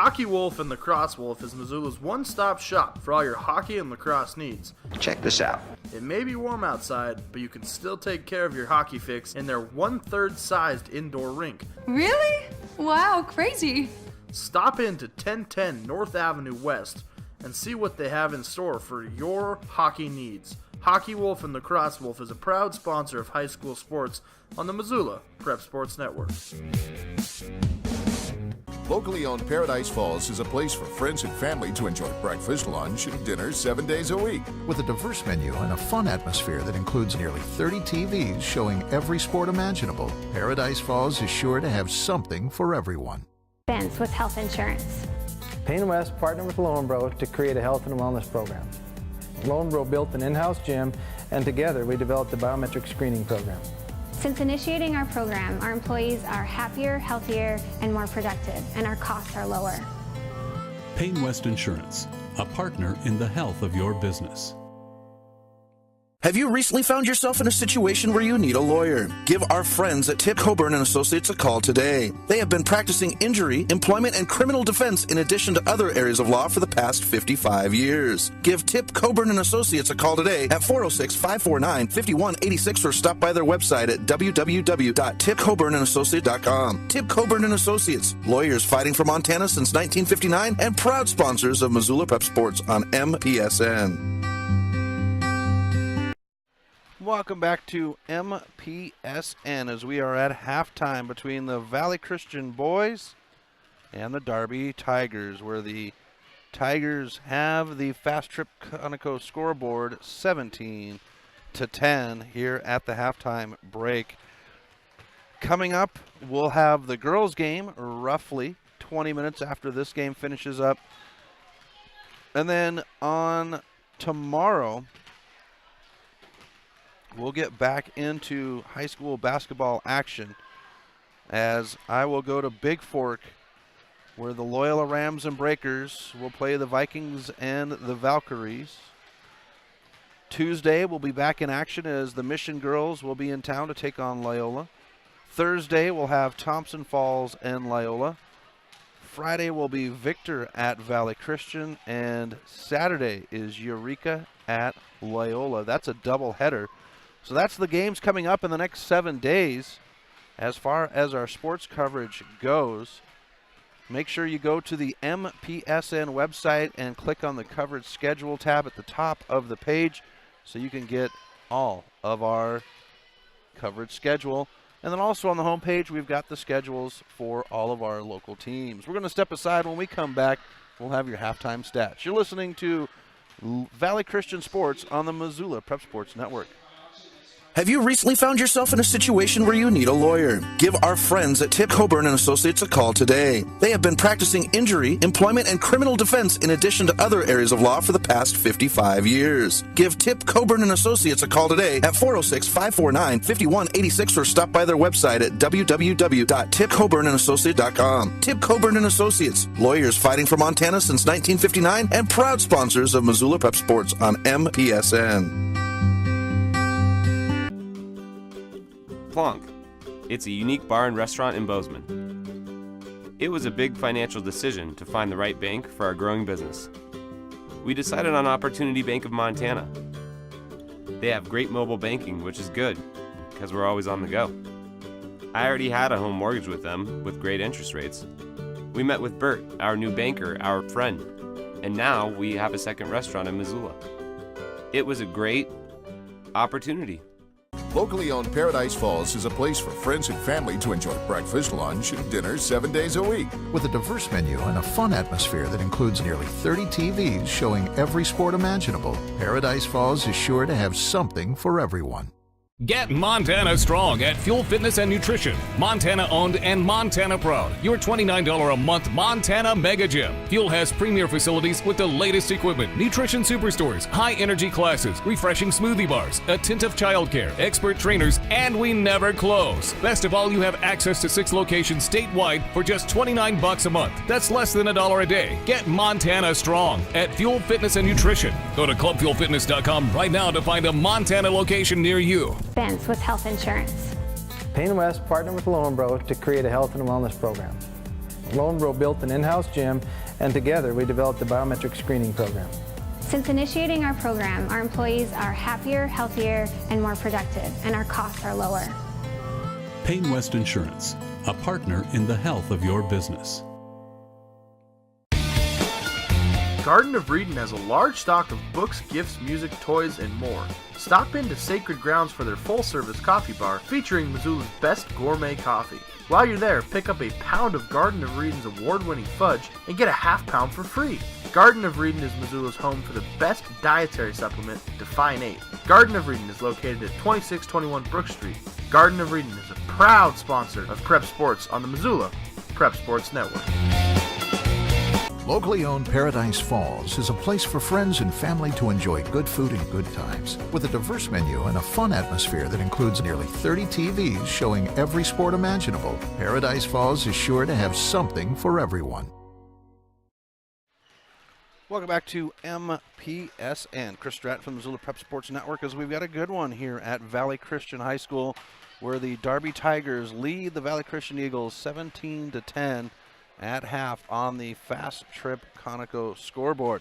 S9: Hockey Wolf and Lacrosse Wolf is Missoula's one-stop shop for all your hockey and lacrosse needs.
S10: Check this out.
S9: It may be warm outside, but you can still take care of your hockey fix in their 1/3 sized indoor rink.
S3: Really? Wow, crazy.
S9: Stop in to 1010 North Avenue West and see what they have in store for your hockey needs. Hockey Wolf and Lacrosse Wolf is a proud sponsor of high school sports on the Missoula Prep Sports Network.
S11: Locally owned Paradise Falls is a place for friends and family to enjoy breakfast, lunch, and dinner 7 days a week.
S7: With a diverse menu and a fun atmosphere that includes nearly 30 TVs showing every sport imaginable, Paradise Falls is sure to have something for everyone.
S12: Expense with health insurance.
S13: Payne West partnered with Lonebro to create a health and wellness program. Lonebro built an in-house gym, and together we developed a biometric screening program.
S12: Since initiating our program, our employees are happier, healthier, and more productive, and our costs are lower.
S14: Payne West Insurance, a partner in the health of your business.
S15: Have you recently found yourself in a situation where you need a lawyer? Give our friends at Tip Coburn and Associates a call today. They have been practicing injury, employment, and criminal defense in addition to other areas of law for the past 55 years. Give Tip Coburn and Associates a call today at 406-549-5186 or stop by their website at www.tipcoburnandassociates.com. Tip Coburn and Associates, lawyers fighting for Montana since 1959 and proud sponsors of Missoula Prep Sports on MPSN.
S5: Welcome back to MPSN as we are at halftime between the Valley Christian boys and the Darby Tigers, where the Tigers have the Fast Trip Conoco scoreboard 17-10 here at the halftime break. Coming up, we'll have the girls' game roughly 20 minutes after this game finishes up. And then on tomorrow, we'll get back into high school basketball action as I will go to Big Fork, where the Loyola Rams and Breakers will play the Vikings and the Valkyries. Tuesday, we'll be back in action as the Mission Girls will be in town to take on Loyola. Thursday, we'll have Thompson Falls and Loyola. Friday will be Victor at Valley Christian, and Saturday is Eureka at Loyola. That's a doubleheader. So that's the games coming up in the next 7 days. As far as our sports coverage goes, make sure you go to the MPSN website and click on the coverage schedule tab at the top of the page so you can get all of our coverage schedule. And then also on the homepage, we've got the schedules for all of our local teams. We're going to step aside. When we come back, we'll have your halftime stats. You're listening to Valley Christian Sports on the Missoula Prep Sports Network.
S15: Have you recently found yourself in a situation where you need a lawyer? Give our friends at Tip Coburn and Associates a call today. They have been practicing injury, employment, and criminal defense in addition to other areas of law for the past 55 years. Give Tip Coburn and Associates a call today at 406-549-5186 or stop by their website at www.tipcoburnandassociates.com. Tip Coburn and Associates, lawyers fighting for Montana since 1959 and proud sponsors of Missoula Prep Sports on MPSN.
S8: Plonk. It's a unique bar and restaurant in Bozeman. It was a big financial decision to find the right bank for our growing business. We decided on Opportunity Bank of Montana. They have great mobile banking, which is good, because we're always on the go. I already had a home mortgage with them, with great interest rates. We met with Bert, our new banker, our friend, and now we have a second restaurant in Missoula. It was a great opportunity.
S11: Locally owned Paradise Falls is a place for friends and family to enjoy breakfast, lunch, and dinner 7 days a week.
S7: With a diverse menu and a fun atmosphere that includes nearly 30 TVs showing every sport imaginable, Paradise Falls is sure to have something for everyone.
S2: Get Montana strong at Fuel Fitness and Nutrition. Montana owned and Montana proud. Your $29 a month Montana Mega Gym. Fuel has premier facilities with the latest equipment, nutrition superstores, high energy classes, refreshing smoothie bars, attentive childcare, expert trainers, and we never close. Best of all, you have access to 6 locations statewide for just $29 a month. That's less than $1 a day. Get Montana strong at Fuel Fitness and Nutrition. Go to clubfuelfitness.com right now to find a Montana location near you.
S12: Expense with health insurance.
S13: Payne West partnered with Lonebro to create a health and wellness program. Lonebro built an in-house gym, and together we developed the biometric screening program.
S12: Since initiating our program, our employees are happier, healthier, and more productive, and our costs are lower.
S14: Payne West Insurance, a partner in the health of your business.
S9: Garden of Reading has a large stock of books, gifts, music, toys, and more. Stop into Sacred Grounds for their full-service coffee bar featuring Missoula's best gourmet coffee. While you're there, pick up a pound of Garden of Reading's award-winning fudge and get a half pound for free. Garden of Reading is Missoula's home for the best dietary supplement, Define 8. Garden of Reading is located at 2621 Brook Street. Garden of Reading is a proud sponsor of Prep Sports on the Missoula Prep Sports Network.
S7: Locally owned Paradise Falls is a place for friends and family to enjoy good food and good times. With a diverse menu and a fun atmosphere that includes nearly 30 TVs showing every sport imaginable, Paradise Falls is sure to have something for everyone.
S5: Welcome back to MPSN. Chris Stratton from the Missoula Prep Sports Network, as we've got a good one here at Valley Christian High School, where the Darby Tigers lead the Valley Christian Eagles 17-10 at half on the Fast Trip Conoco scoreboard.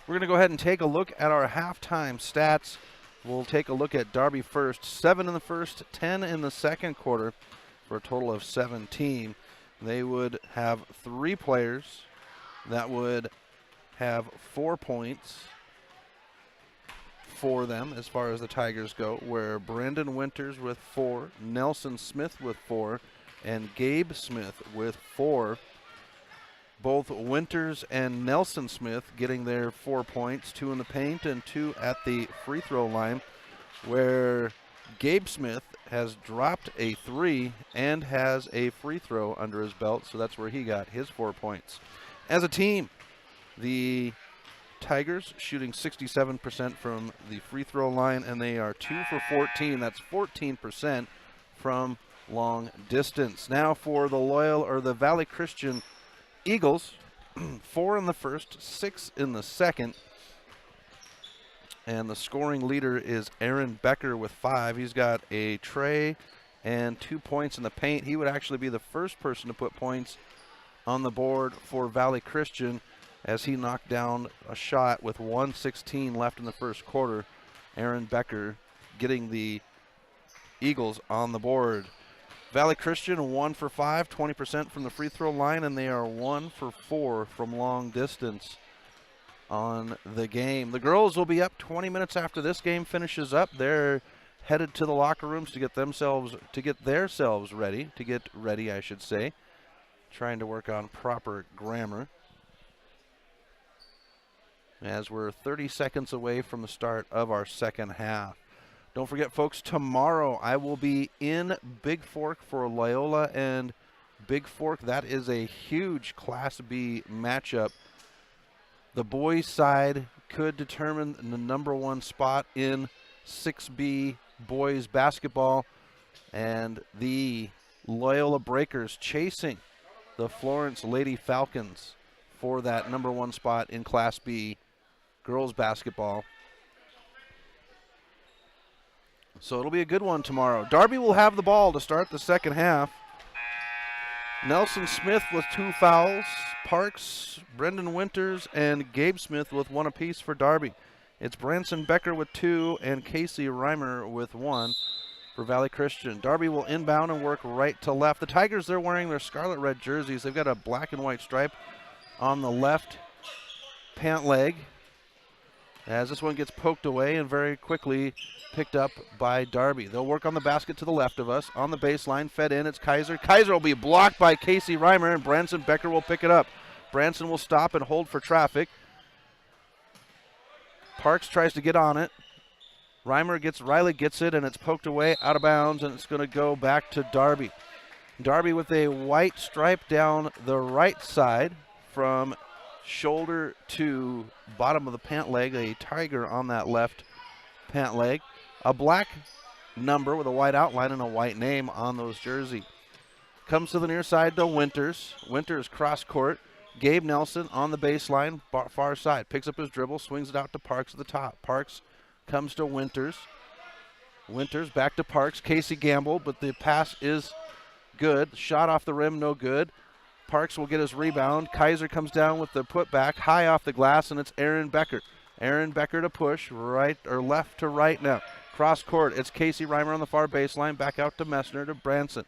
S5: We're going to go ahead and take a look at our halftime stats. We'll take a look at Darby first. 7 in the first, 10 in the second quarter for a total of 17. They would have 3 players that would have 4 points for them as far as the Tigers go, where Brandon Winters with 4, Nelson Smith with 4, and Gabe Smith with 4. Both Winters and Nelson Smith getting their 4 points, 2 in the paint and 2 at the free throw line, where Gabe Smith has dropped a 3 and has a free throw under his belt, so that's where he got his 4 points. As a team, the Tigers shooting 67% from the free throw line, and they are 2 for 14. That's 14% from long distance. Now for the Valley Christian Eagles, 4 in the first, 6 in the second, and the scoring leader is Aaron Becker with 5. He's got a tray and 2 points in the paint. He would actually be the first person to put points on the board for Valley Christian, as he knocked down a shot with 1:16 left in the first quarter. Aaron Becker getting the Eagles on the board. Valley Christian 1 for 5, 20% from the free throw line, and they are 1 for 4 from long distance on the game. The girls will be up 20 minutes after this game finishes up. They're headed to the locker rooms to get themselves ready, I should say. Trying to work on proper grammar, as we're 30 seconds away from the start of our second half. Don't forget, folks, tomorrow I will be in Big Fork for Loyola and Big Fork. That is a huge Class B matchup. The boys' side could determine the #1 spot in 6B boys basketball, and the Loyola Breakers chasing the Florence Lady Falcons for that #1 spot in Class B girls basketball. So it'll be a good one tomorrow. Darby will have the ball to start the second half. Nelson Smith with 2 fouls. Parks, Brendan Winters, and Gabe Smith with 1 apiece for Darby. It's Branson Becker with 2 and Casey Reimer with 1 for Valley Christian. Darby will inbound and work right to left. The Tigers, they're wearing their scarlet red jerseys. They've got a black and white stripe on the left pant leg, as this one gets poked away and very quickly picked up by Darby. They'll work on the basket to the left of us. On the baseline, fed in, it's Kaiser. Kaiser will be blocked by Casey Reimer, and Branson Becker will pick it up. Branson will stop and hold for traffic. Parks tries to get on it. Riley gets it, and it's poked away out of bounds, and it's going to go back to Darby. Darby with a white stripe down the right side from shoulder to bottom of the pant leg, a tiger on that left pant leg. A black number with a white outline and a white name on those jerseys. Comes to the near side to Winters. Winters cross court. Gabe Nelson on the baseline, far side. Picks up his dribble, swings it out to Parks at the top. Parks comes to Winters. Winters back to Parks. Casey Gamble, but the pass is good. Shot off the rim, no good. Parks will get his rebound. Kaiser comes down with the putback high off the glass, and it's Aaron Becker. Aaron Becker to push right or left to right now. Cross court, it's Casey Reimer on the far baseline. Back out to Messner to Branson.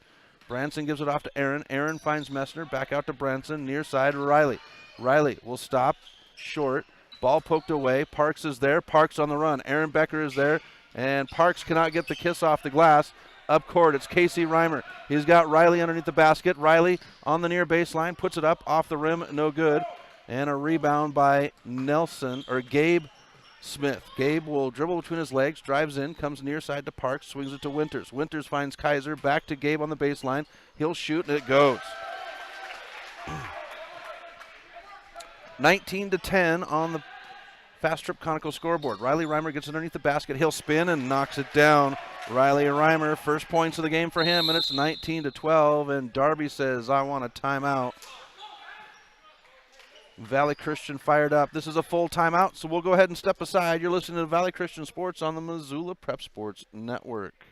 S5: Branson gives it off to Aaron. Aaron finds Messner. Back out to Branson. Near side, Riley. Riley will stop short. Ball poked away. Parks is there. Parks on the run. Aaron Becker is there. And Parks cannot get the kiss off the glass. Up court, it's Casey Reimer. He's got Riley underneath the basket. Riley on the near baseline. Puts it up off the rim. No good. And a rebound by Gabe Smith. Gabe will dribble between his legs, drives in, comes near side to Parks, swings it to Winters. Winters finds Kaiser, back to Gabe on the baseline. He'll shoot, and it goes. 19-10 on the Fast Trip Conical scoreboard. Riley Reimer gets underneath the basket. He'll spin and knocks it down. Riley Reimer, first points of the game for him, and it's 19-12, and Darby says, I want a timeout. Valley Christian fired up. This is a full timeout, so we'll go ahead and step aside. You're listening to Valley Christian Sports on the Missoula Prep Sports Network.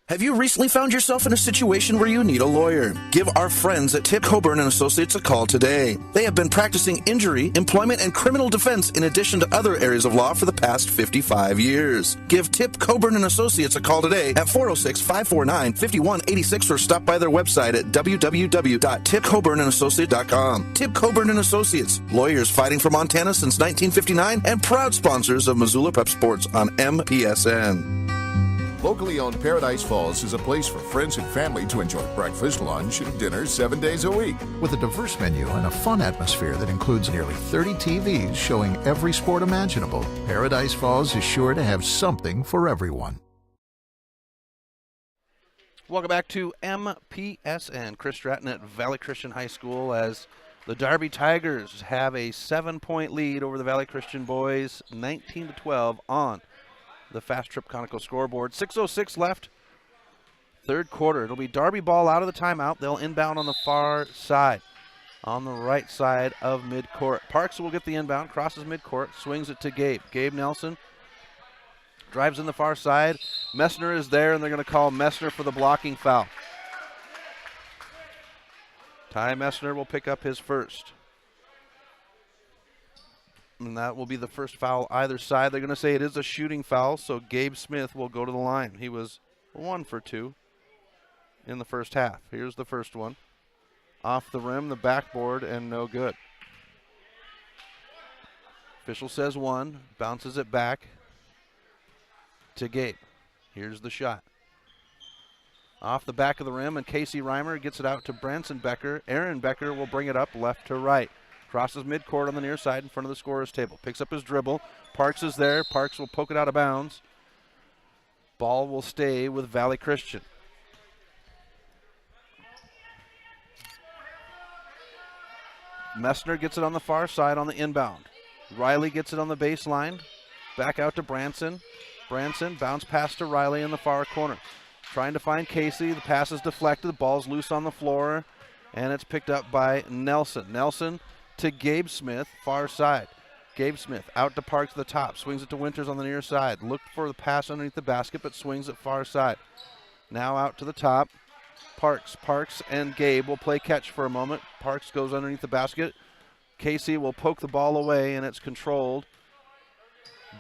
S15: Have you recently found yourself in a situation where you need a lawyer? Give our friends at Tip Coburn & Associates a call today. They have been practicing injury, employment, and criminal defense in addition to other areas of law for the past 55 years. Give Tip Coburn & Associates a call today at 406-549-5186 or stop by their website at www.tipcoburnandassociates.com. Tip Coburn & Associates, lawyers fighting for Montana since 1959 and proud sponsors of Missoula Prep Sports on MPSN.
S11: Locally owned Paradise Falls is a place for friends and family to enjoy breakfast, lunch, and dinner 7 days a week.
S7: With a diverse menu and a fun atmosphere that includes nearly 30 TVs showing every sport imaginable, Paradise Falls is sure to have something for everyone.
S5: Welcome back to MPSN. Chris Stratton at Valley Christian High School as the Darby Tigers have a 7-point lead over the Valley Christian boys, 19-12 on the Fast Trip Conical scoreboard. 6:06 left, third quarter. It'll be Darby ball out of the timeout. They'll inbound on the far side, on the right side of midcourt. Parks will get the inbound, crosses midcourt, swings it to Gabe. Gabe Nelson drives in the far side. Messner is there, and they're going to call Messner for the blocking foul. Ty Messner will pick up his first. And that will be the first foul either side. They're going to say it is a shooting foul, so Gabe Smith will go to the line. He was 1 for 2 in the first half. Here's the first one. Off the rim, the backboard, and no good. Official says 1, bounces it back to Gabe. Here's the shot. Off the back of the rim, and Casey Reimer gets it out to Branson Becker. Aaron Becker will bring it up left to right. Crosses midcourt on the near side in front of the scorer's table. Picks up his dribble. Parks is there. Parks will poke it out of bounds. Ball will stay with Valley Christian. Messner gets it on the far side on the inbound. Riley gets it on the baseline. Back out to Branson. Branson bounce pass to Riley in the far corner. Trying to find Casey. The pass is deflected. The ball's loose on the floor. And it's picked up by Nelson. Nelson to Gabe Smith, far side. Gabe Smith out to Parks at the top. Swings it to Winters on the near side. Looked for the pass underneath the basket, but swings it far side. Now out to the top. Parks and Gabe will play catch for a moment. Parks goes underneath the basket. Casey will poke the ball away, and it's controlled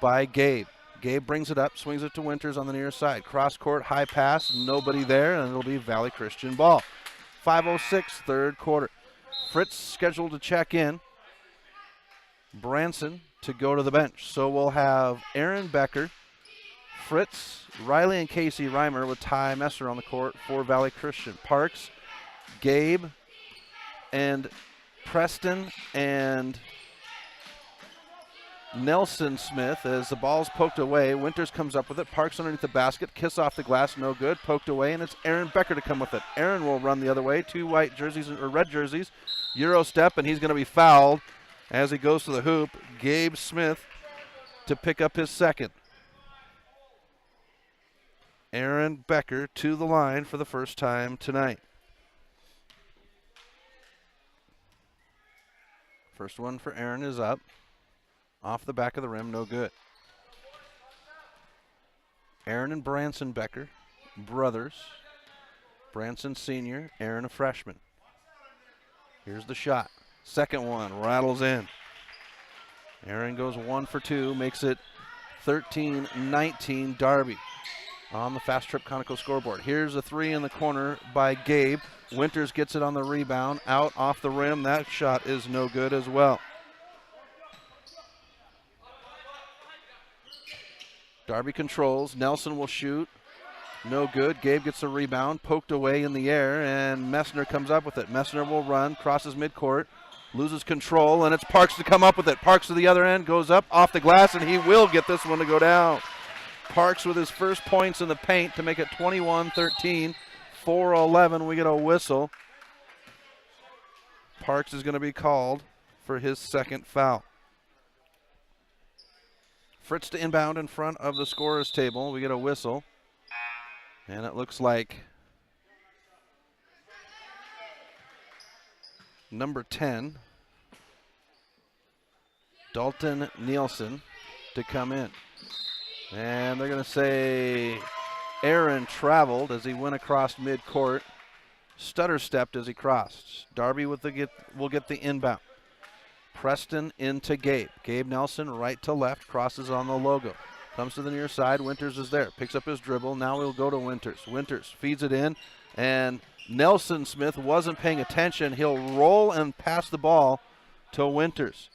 S5: by Gabe. Gabe brings it up, swings it to Winters on the near side. Cross court, high pass, nobody there, and it'll be Valley Christian ball. 5:06, third quarter. Fritz scheduled to check in. Branson to go to the bench. So we'll have Aaron Becker, Fritz, Riley, and Casey Reimer with Ty Messer on the court for Valley Christian. Parks, Gabe, and Preston, and Nelson Smith as the ball's poked away. Winters comes up with it. Parks underneath the basket. Kiss off the glass, no good. Poked away, and it's Aaron Becker to come with it. Aaron will run the other way. 2 white jerseys, or red jerseys. Euro step, and he's going to be fouled as he goes to the hoop. Gabe Smith to pick up his second. Aaron Becker to the line for the first time tonight. First one for Aaron is up. Off the back of the rim, no good. Aaron and Branson Becker, brothers. Branson senior, Aaron a freshman. Here's the shot. Second one rattles in. Aaron goes 1 for 2, makes it 13-19 Darby on the Fast Trip Conoco scoreboard. Here's a 3 in the corner by Gabe. Winters gets it on the rebound, out off the rim. That shot is no good as well. Darby controls. Nelson will shoot. No good. Gabe gets the rebound, poked away in the air, and Messner comes up with it. Messner will run, crosses midcourt, loses control, and it's Parks to come up with it. Parks to the other end, goes up off the glass, and he will get this one to go down. Parks with his first points in the paint to make it 21-13. 4-11, we get a whistle. Parks is going to be called for his second foul. Fritz to inbound in front of the scorer's table. We get a whistle. And it looks like number 10, Dalton Nielsen, to come in. And they're going to say Aaron traveled as he went across midcourt. Stutter stepped as he crossed. Darby will get the inbound. Preston into Gabe. Gabe Nelson right to left, crosses on the logo. Comes to the near side. Winters is there. Picks up his dribble. Now he'll go to Winters. Winters feeds it in, and Nelson Smith wasn't paying attention. He'll roll and pass the ball to Winters.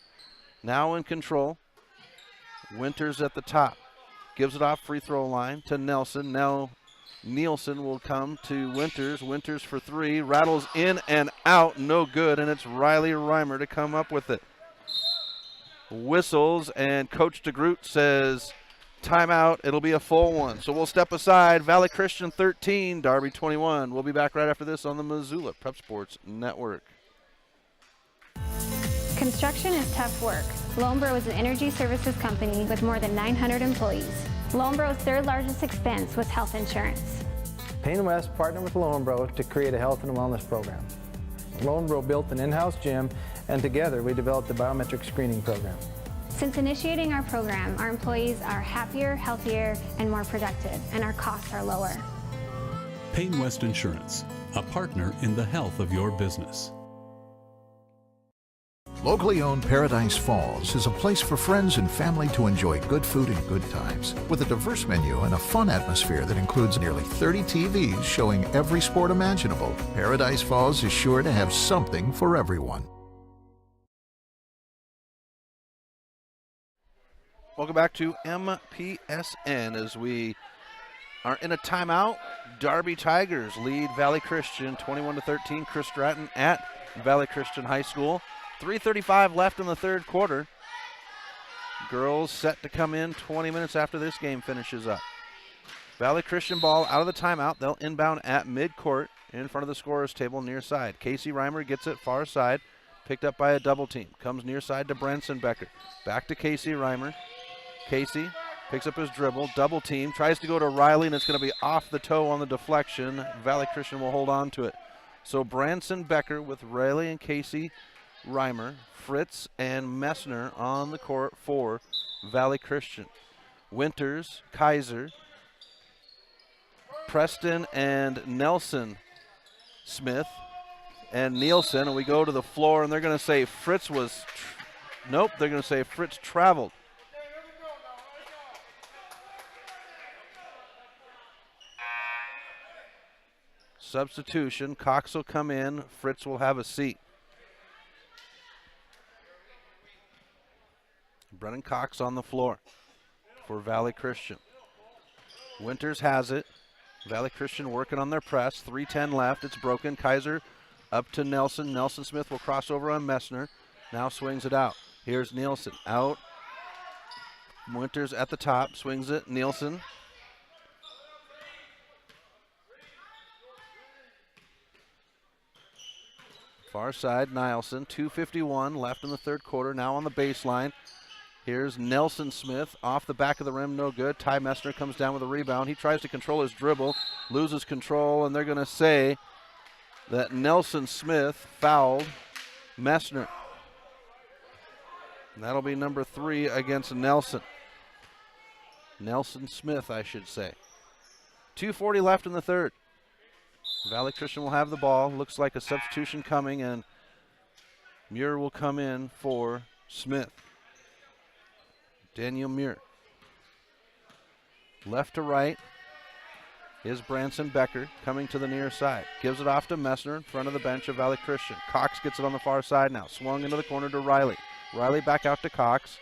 S5: Now in control. Winters at the top. Gives it off free throw line to Nelson. Now Nielsen will come to Winters. Winters for 3. Rattles in and out. No good, and it's Riley Reimer to come up with it. Whistles, and Coach DeGroot says timeout. It'll be a full one. So we'll step aside. Valley Christian 13, Darby 21. We'll be back right after this on the Missoula Prep Sports Network.
S12: Construction is tough work. Lonebro is an energy services company with more than 900 employees. Lonebro's third largest expense was health insurance.
S13: Payne West partnered with Lonebro to create a health and wellness program. Lonebro built an in-house gym, and together we developed the biometric screening program.
S12: Since initiating our program, our employees are happier, healthier, and more productive, and our costs are lower.
S14: Payne West Insurance, a partner in the health of your business.
S7: Locally owned Paradise Falls is a place for friends and family to enjoy good food and good times, with a diverse menu and a fun atmosphere that includes nearly 30 TVs showing every sport imaginable. Paradise Falls is sure to have something for everyone.
S5: Welcome back to MPSN as we are in a timeout. Darby Tigers lead Valley Christian 21-13. Chris Stratton at Valley Christian High School. 3:35 left in the third quarter. Girls set to come in 20 minutes after this game finishes up. Valley Christian ball out of the timeout. They'll inbound at midcourt in front of the scorer's table near side. Casey Reimer gets it far side, picked up by a double team. Comes near side to Branson Becker. Back to Casey Reimer. Casey picks up his dribble, double team, tries to go to Riley, and it's going to be off the toe on the deflection. Valley Christian will hold on to it. So Branson Becker with Riley and Casey Reimer, Fritz and Messner on the court for Valley Christian. Winters, Kaiser, Preston and Nelson Smith and Nielsen, and we go to the floor, and they're going to say Fritz was, nope, they're going to say Fritz traveled. Substitution, Cox will come in, Fritz will have a seat. Brennan Cox on the floor for Valley Christian. Winters has it. Valley Christian working on their press. 3:10 left. It's broken. Kaiser up to Nelson. Nelson Smith will cross over on Messner. Now swings it out. Here's Nielsen out. Winters at the top. Swings it. Nielsen. Far side, Nielsen. 2:51 left in the third quarter. Now on the baseline. Here's Nelson Smith off the back of the rim, no good. Ty Messner comes down with a rebound. He tries to control his dribble, loses control, and they're going to say that Nelson Smith fouled Messner. And that'll be number 3 against Nelson. Nelson Smith, I should say. 2:40 left in the third. Valley Christian will have the ball. Looks like a substitution coming, and Muir will come in for Smith. Daniel Muir. Left to right is Branson Becker coming to the near side. Gives it off to Messner in front of the bench of Valley Christian. Cox gets it on the far side now. Swung into the corner to Riley. Riley back out to Cox.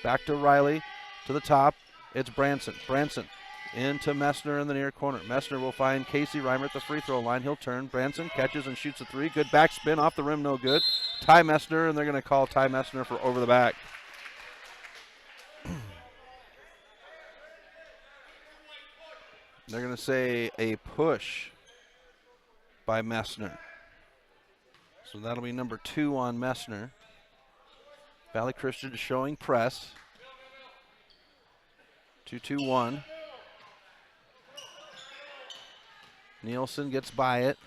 S5: Back to Riley to the top. It's Branson. Branson into Messner in the near corner. Messner will find Casey Reimer at the free throw line. He'll turn. Branson catches and shoots a three. Good backspin off the rim, no good. Ty Messner, and they're going to call Ty Messner for over the back. They're going to say a push by Messner. So that'll be number 2 on Messner. Valley Christian showing press. 2-2-1. Nielsen gets by it.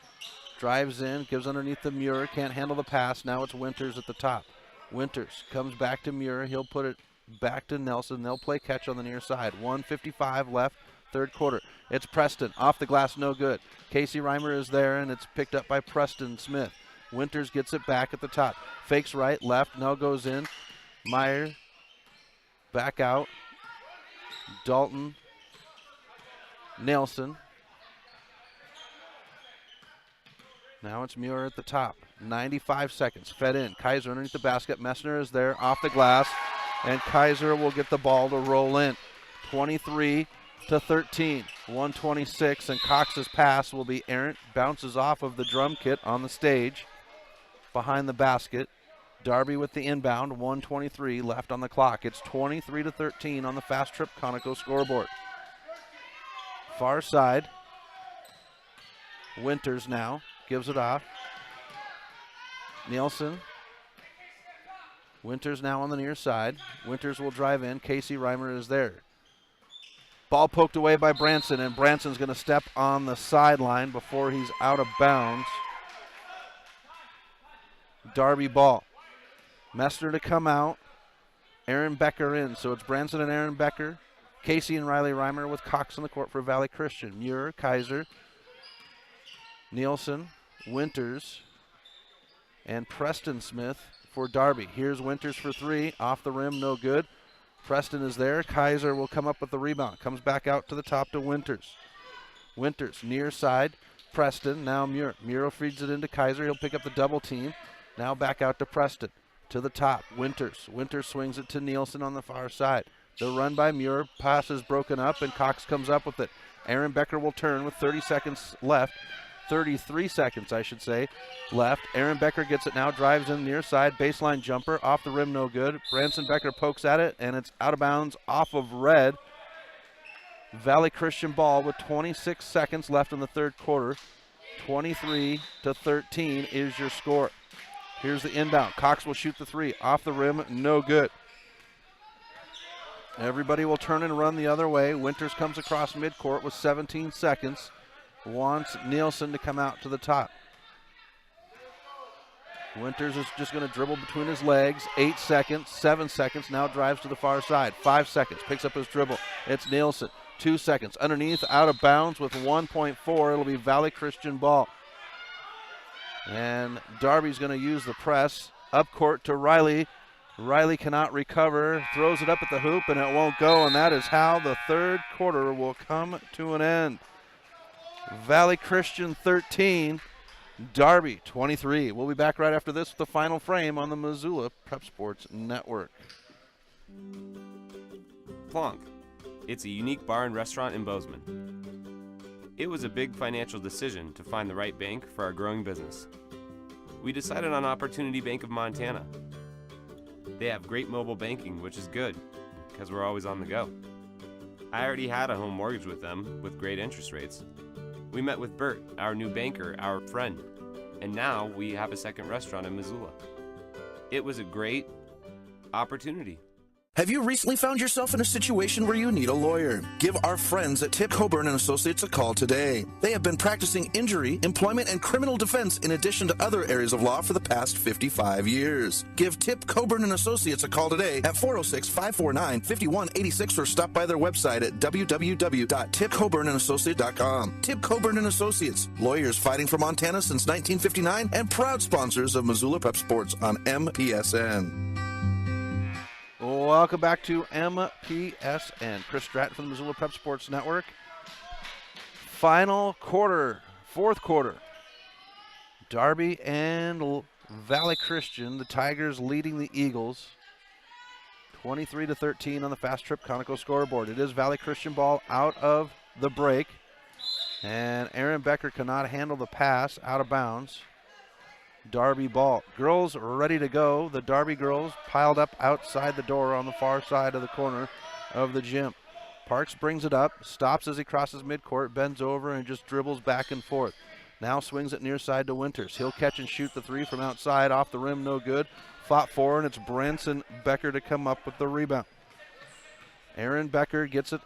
S5: Drives in, gives underneath the Muir. Can't handle the pass. Now it's Winters at the top. Winters comes back to Muir. He'll put it back to Nelson. They'll play catch on the near side. 1:55 left. Third quarter. It's Preston. Off the glass, no good. Casey Reimer is there, and it's picked up by Preston Smith. Winters gets it back at the top. Fakes right, left, now goes in. Meyer back out. Dalton. Nelson. Now it's Muir at the top. 95 seconds. Fed in. Kaiser underneath the basket. Messner is there. Off the glass. And Kaiser will get the ball to roll in. 23-13. 1:26. And Cox's pass will be errant. Bounces off of the drum kit on the stage. Behind the basket. Darby with the inbound. 1:23 left on the clock. It's 23-13 on the Fast Trip Conoco scoreboard. Far side. Winters now. Gives it off. Nielsen. Winters now on the near side. Winters will drive in. Casey Reimer is there. Ball poked away by Branson, and Branson's going to step on the sideline before he's out of bounds. Darby ball. Messner to come out. Aaron Becker in. So it's Branson and Aaron Becker. Casey and Riley Reimer with Cox on the court for Valley Christian. Muir, Kaiser, Nielsen, Winters, and Preston Smith for Darby. Here's Winters for three. Off the rim, no good. Preston is there. Kaiser will come up with the rebound. Comes back out to the top to Winters. Winters, near side. Preston, now Muir. Muir feeds it into Kaiser. He'll pick up the double team. Now back out to Preston. To the top, Winters. Winters swings it to Nielsen on the far side. The run by Muir. Pass is broken up, and Cox comes up with it. Aaron Becker will turn with 30 seconds left. 33 seconds, I should say, left. Aaron Becker gets it now, drives in near side, baseline jumper, off the rim, no good. Branson Becker pokes at it, and it's out of bounds off of red. Valley Christian ball with 26 seconds left in the third quarter. 23-13 is your score. Here's the inbound. Cox will shoot the three. Off the rim, no good. Everybody will turn and run the other way. Winters comes across midcourt with 17 seconds. Wants Nielsen to come out to the top. Winters is just going to dribble between his legs. 8 seconds, 7 seconds, now drives to the far side. 5 seconds, picks up his dribble. It's Nielsen. 2 seconds, underneath, out of bounds with 1.4. It'll be Valley Christian ball. And Darby's going to use the press. Up court to Riley. Riley cannot recover, throws it up at the hoop, and it won't go, and that is how the third quarter will come to an end. Valley Christian 13, Darby 23. We'll be back right after this with the final frame on the Missoula Prep Sports Network.
S8: Plonk. It's a unique bar and restaurant in Bozeman. It was a big financial decision to find the right bank for our growing business. We decided on Opportunity Bank of Montana. They have great mobile banking, which is good, because we're always on the go. I already had a home mortgage with them with great interest rates. We met with Bert, our new banker, our friend, and now we have a second restaurant in Missoula. It was a great opportunity.
S15: Have you recently found yourself in a situation where you need a lawyer? Give our friends at Tip Coburn & Associates a call today. They have been practicing injury, employment, and criminal defense in addition to other areas of law for the past 55 years. Give Tip Coburn & Associates a call today at 406-549-5186 or stop by their website at www.tipcoburnandassociates.com. Tip Coburn & Associates, lawyers fighting for Montana since 1959 and proud sponsors of Missoula Prep Sports on MPSN.
S5: Welcome back to MPSN. Chris Stratton from the Missoula Prep Sports Network. Final quarter, fourth quarter. Darby and Valley Christian, the Tigers leading the Eagles. 23-13 on the Fast Trip Conoco scoreboard. It is Valley Christian ball out of the break. And Aaron Becker cannot handle the pass, out of bounds. Darby ball. Girls ready to go. The Darby girls piled up outside the door on the far side of the corner of the gym. Parks brings it up, stops as he crosses midcourt, bends over and just dribbles back and forth. Now swings it near side to Winters. He'll catch and shoot the three from outside, off the rim, no good. Fought for, and it's Branson Becker to come up with the rebound. Aaron Becker gets it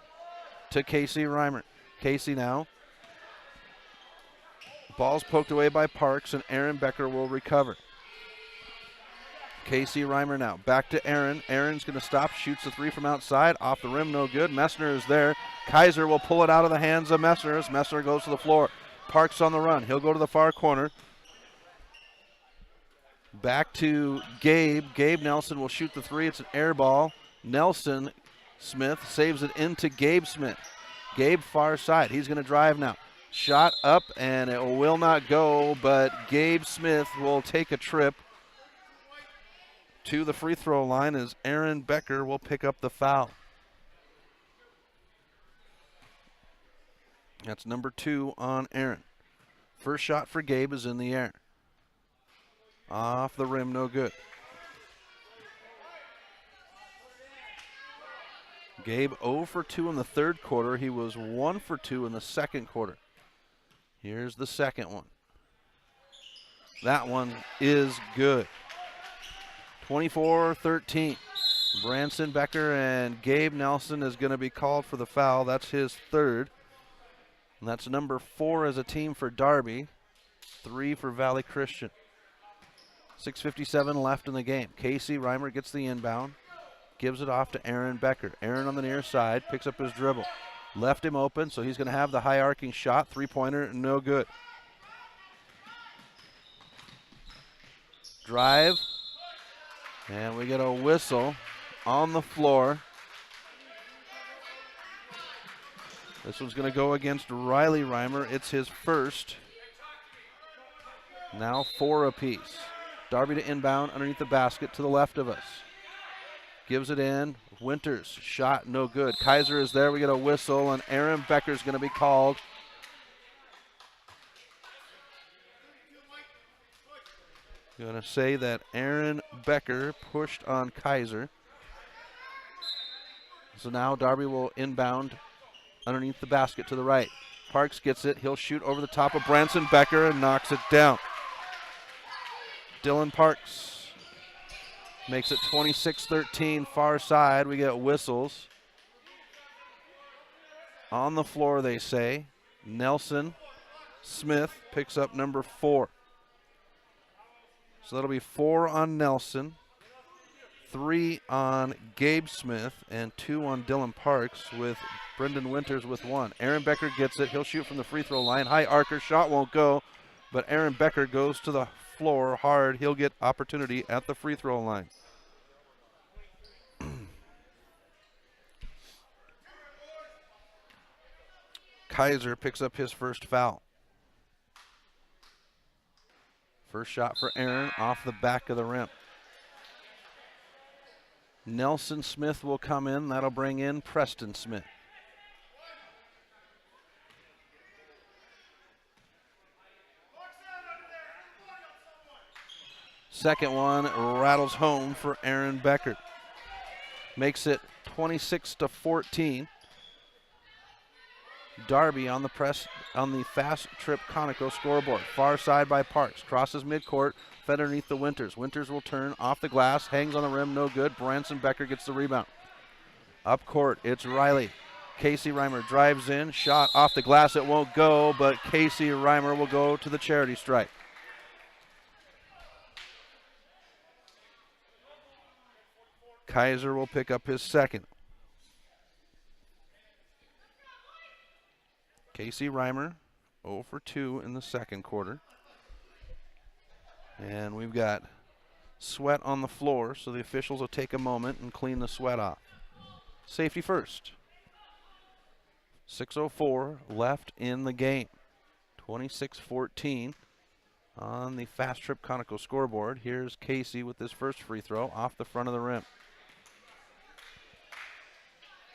S5: to Casey Reimer. Casey now. Ball's poked away by Parks, and Aaron Becker will recover. Casey Reimer now. Back to Aaron. Aaron's going to stop, shoots the three from outside. Off the rim, no good. Messner is there. Kaiser will pull it out of the hands of Messner as Messner goes to the floor. Parks on the run. He'll go to the far corner. Back to Gabe. Gabe Nelson will shoot the three. It's an air ball. Nelson Smith saves it into Gabe Smith. Gabe far side. He's going to drive now. Shot up, and it will not go, but Gabe Smith will take a trip to the free throw line as Aaron Becker will pick up the foul. That's number 2 on Aaron. First shot for Gabe is in the air. Off the rim, no good. Gabe 0 for 2 in the third quarter. He was 1 for 2 in the second quarter. Here's the second one. That one is good. 24-13. Branson Becker and Gabe Nelson is going to be called for the foul. That's his third. And that's number 4 as a team for Darby. 3 for Valley Christian. 6:57 left in the game. Casey Reimer gets the inbound. Gives it off to Aaron Becker. Aaron on the near side picks up his dribble. Left him open, so he's going to have the high arcing shot. Three-pointer, no good. Drive. And we get a whistle on the floor. This one's going to go against Riley Reimer. It's his first. Now 4 apiece. Darby to inbound underneath the basket to the left of us. Gives it in. Winters, shot no good. Kaiser is there. We get a whistle, and Aaron Becker's going to be called. Going to say that Aaron Becker pushed on Kaiser. So now Darby will inbound underneath the basket to the right. Parks gets it. He'll shoot over the top of Branson Becker and knocks it down. Dylan Parks makes it 26-13 far side. We get whistles. On the floor, they say. Nelson Smith picks up number 4. So that'll be 4 on Nelson, 3 on Gabe Smith, and 2 on Dylan Parks, with Brendan Winters with 1. Aaron Becker gets it. He'll shoot from the free throw line. High arcer. Shot won't go, but Aaron Becker goes to the floor hard. He'll get opportunity at the free throw line. Kaiser picks up his first foul. First shot for Aaron off the back of the rim. Nelson Smith will come in. That'll bring in Preston Smith. Second one rattles home for Aaron Becker. Makes it 26-14. Darby on the press on the Fast Trip Conoco scoreboard. Far side by Parks. Crosses midcourt. fed underneath the Winters. Winters will turn off the glass, hangs on the rim, no good. Branson Becker gets the rebound. Up court, it's Riley. Casey Reimer drives in, shot off the glass, it won't go, but Casey Reimer will go to the charity stripe. Kaiser will pick up his second. Casey Reimer 0 for 2 in the second quarter. And we've got sweat on the floor, so the officials will take a moment and clean the sweat off. Safety first. 6:04 left in the game. 26-14 on the Fast Trip Conoco scoreboard. Here's Casey with his first free throw off the front of the rim.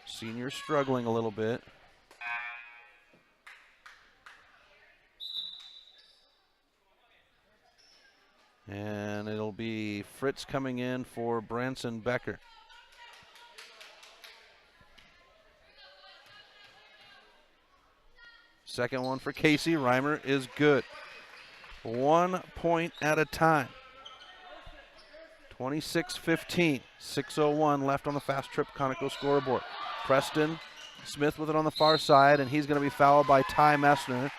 S5: Senior struggling a little bit. And it'll be Fritz coming in for Branson Becker. Second one for Casey. Reimer is good. 1 point at a time. 26-15. 6:01 left on the Fast Trip Conoco scoreboard. Preston Smith with it on the far side, and he's going to be fouled by Ty Messner.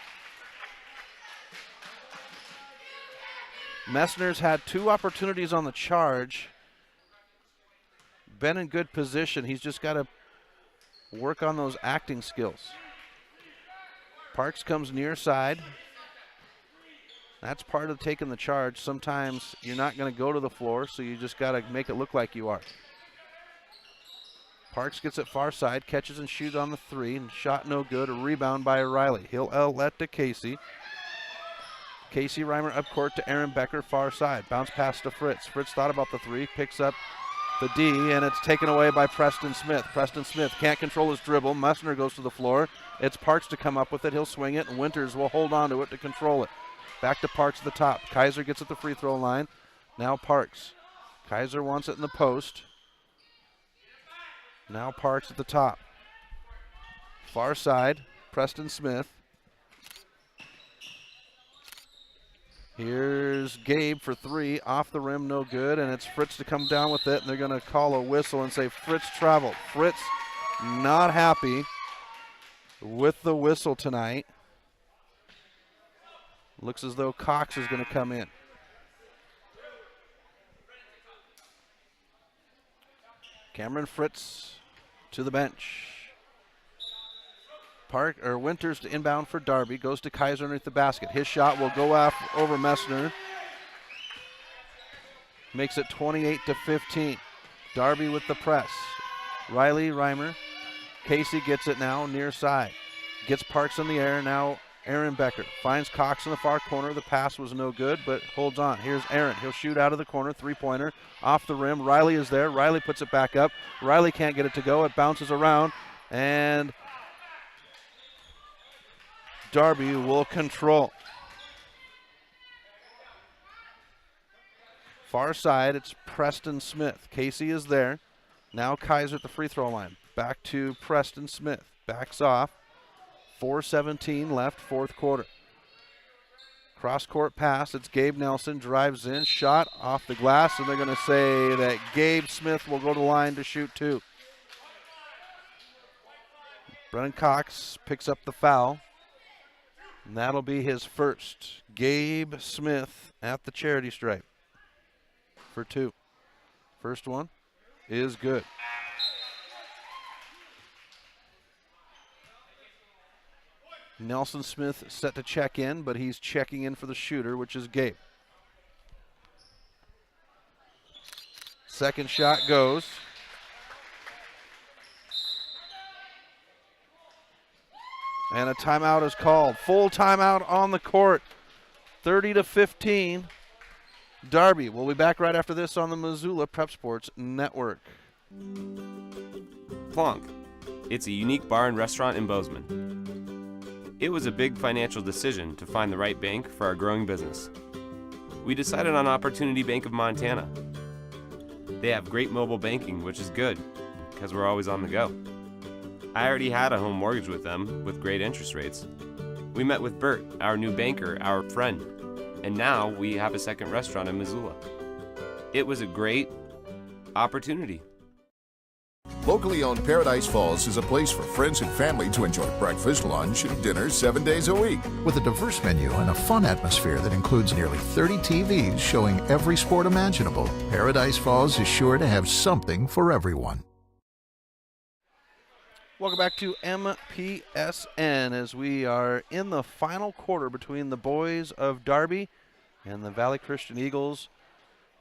S5: Messner's had 2 opportunities on the charge. Been in good position. He's just got to work on those acting skills. Parks comes near side. That's part of taking the charge. Sometimes you're not going to go to the floor, so you just got to make it look like you are. Parks gets it far side, catches and shoots on the 3, and shot no good. A rebound by Riley. He'll outlet to Casey. Casey Reimer up court to Aaron Becker, far side. Bounce pass to Fritz. Fritz thought about the 3, picks up the D, and it's taken away by Preston Smith. Preston Smith can't control his dribble. Messner goes to the floor. It's Parks to come up with it. He'll swing it, and Winters will hold on to it to control it. Back to Parks at the top. Kaiser gets at the free throw line. Now Parks. Kaiser wants it in the post. Now Parks at the top. Far side, Preston Smith. Here's Gabe for 3, off the rim, no good, and it's Fritz to come down with it, and they're going to call a whistle and say Fritz traveled. Fritz not happy with the whistle tonight. Looks as though Cox is going to come in. Cameron Fritz to the bench. Winters to inbound for Darby. Goes to Kaiser underneath the basket. His shot will go over Messner. Makes it 28-15. Darby with the press. Riley Reimer. Casey gets it now near side. Gets Parks in the air. Now Aaron Becker finds Cox in the far corner. The pass was no good, but holds on. Here's Aaron. He'll shoot out of the corner. 3-pointer off the rim. Riley is there. Riley puts it back up. Riley can't get it to go. It bounces around, and Darby will control. Far side, it's Preston Smith. Casey is there. Now Kaiser at the free throw line. Back to Preston Smith. Backs off. 4:17 left, fourth quarter. Cross-court pass. It's Gabe Nelson. Drives in. Shot off the glass, and they're going to say that Gabe Smith will go to the line to shoot 2. Brennan Cox picks up the foul. And that'll be his first. Gabe Smith at the charity stripe for 2. First one is good. Nelson Smith set to check in, but he's checking in for the shooter, which is Gabe. Second shot goes. And a timeout is called. Full timeout on the court. 30-15. Darby. We'll be back right after this on the Missoula Prep Sports Network.
S8: Plonk. It's a unique bar and restaurant in Bozeman. It was a big financial decision to find the right bank for our growing business. We decided on Opportunity Bank of Montana. They have great mobile banking, which is good, because we're always on the go. I already had a home mortgage with them with great interest rates. We met with Bert, our new banker, our friend. And now we have a second restaurant in Missoula. It was a great opportunity.
S11: Locally owned Paradise Falls is a place for friends and family to enjoy breakfast, lunch, and dinner 7 days a week.
S7: With a diverse menu and a fun atmosphere that includes nearly 30 TVs showing every sport imaginable, Paradise Falls is sure to have something for everyone.
S5: Welcome back to MPSN as we are in the final quarter between the boys of Darby and the Valley Christian Eagles,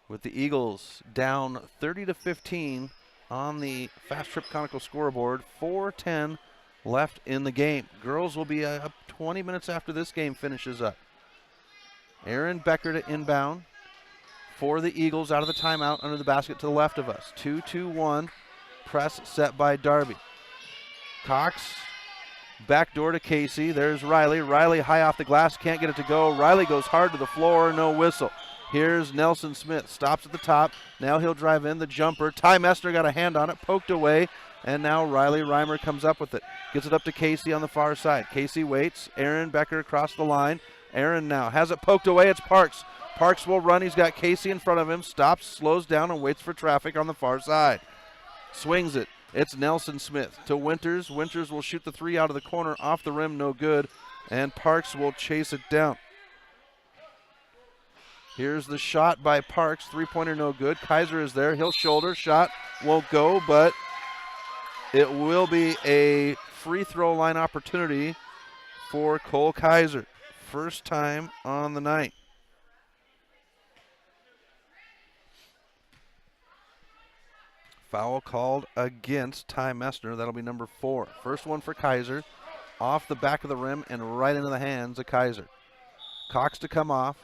S5: with the Eagles down 30-15 on the Fast Trip Conical scoreboard. 4:10 left in the game. Girls will be up 20 minutes after this game finishes up. Aaron Becker to inbound for the Eagles out of the timeout under the basket to the left of us. 2-2-1 press set by Darby. Cox, backdoor to Casey. There's Riley. Riley high off the glass, can't get it to go. Riley goes hard to the floor, no whistle. Here's Nelson Smith, stops at the top. Now he'll drive in the jumper. Ty Messner got a hand on it, poked away, and now Riley Reimer comes up with it. Gets it up to Casey on the far side. Casey waits. Aaron Becker across the line. Aaron now has it poked away. It's Parks. Parks will run. He's got Casey in front of him. Stops, slows down, and waits for traffic on the far side. Swings it. It's Nelson Smith to Winters. Winters will shoot the three out of the corner, off the rim, no good. And Parks will chase it down. Here's the shot by Parks. Three-pointer no good. Kaiser is there. He'll shoulder. Shot won't go, but it will be a free throw line opportunity for Cole Kaiser. First time on the night. Foul called against Ty Messner. That'll be number 4. First one for Kaiser. Off the back of the rim and right into the hands of Kaiser. Cox to come off.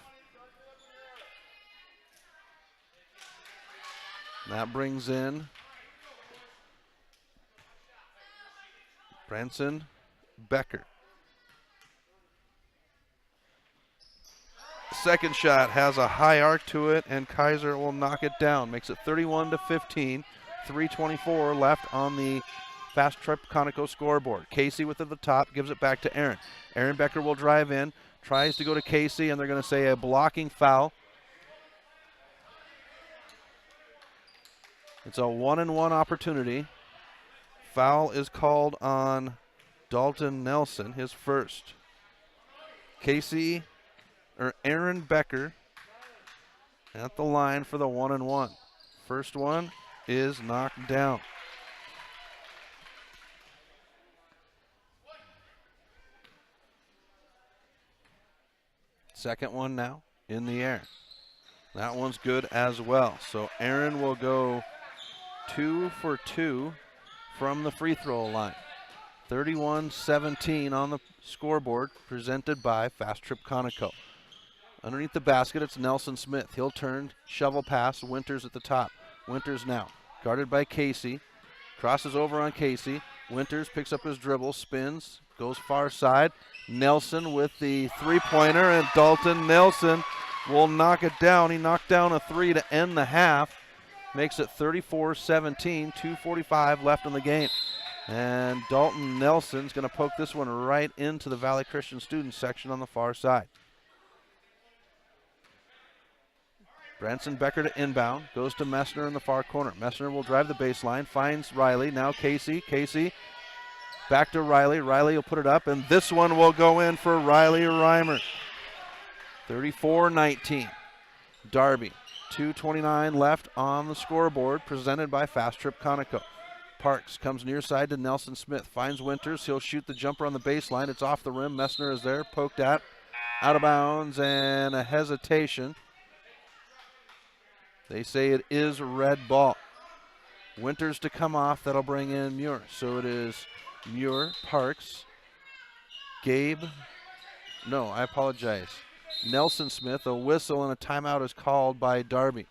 S5: That brings in Branson Becker. Second shot has a high arc to it, and Kaiser will knock it down. Makes it 31-15. 3:24 left on the Fast Trip Conico scoreboard. Casey with it at the top, gives it back to Aaron. Aaron Becker will drive in, tries to go to Casey, and they're going to say a blocking foul. It's a 1-and-1 opportunity. Foul is called on Dalton Nelson, his first. Aaron Becker at the line for the 1-and-1. First one is knocked down. Second one now in the air. That one's good as well. So Aaron will go 2 for 2 from the free throw line. 31-17 on the scoreboard, presented by Fast Trip Conico. Underneath the basket, it's Nelson Smith. He'll turn, shovel pass, Winters at the top. Winters now, guarded by Casey. Crosses over on Casey. Winters picks up his dribble, spins, goes far side. Nelson with the three-pointer, and Dalton Nelson will knock it down. He knocked down a three to end the half. Makes it 34-17, 2:45 left in the game. And Dalton Nelson's going to poke this one right into the Valley Christian student section on the far side. Branson Becker to inbound, goes to Messner in the far corner. Messner will drive the baseline, finds Riley. Now Casey. Casey back to Riley. Riley will put it up, and this one will go in for Riley Reimer. 34-19. Darby. 2:29 left on the scoreboard, presented by Fast Trip Conico. Parks comes near side to Nelson Smith, finds Winters. He'll shoot the jumper on the baseline. It's off the rim. Messner is there, poked at, out of bounds, and a hesitation. They say it is red ball. Winters to come off. That'll bring in Muir. So it is Muir, Parks, Gabe. No, I apologize. Nelson Smith. A whistle and a timeout is called by Darby.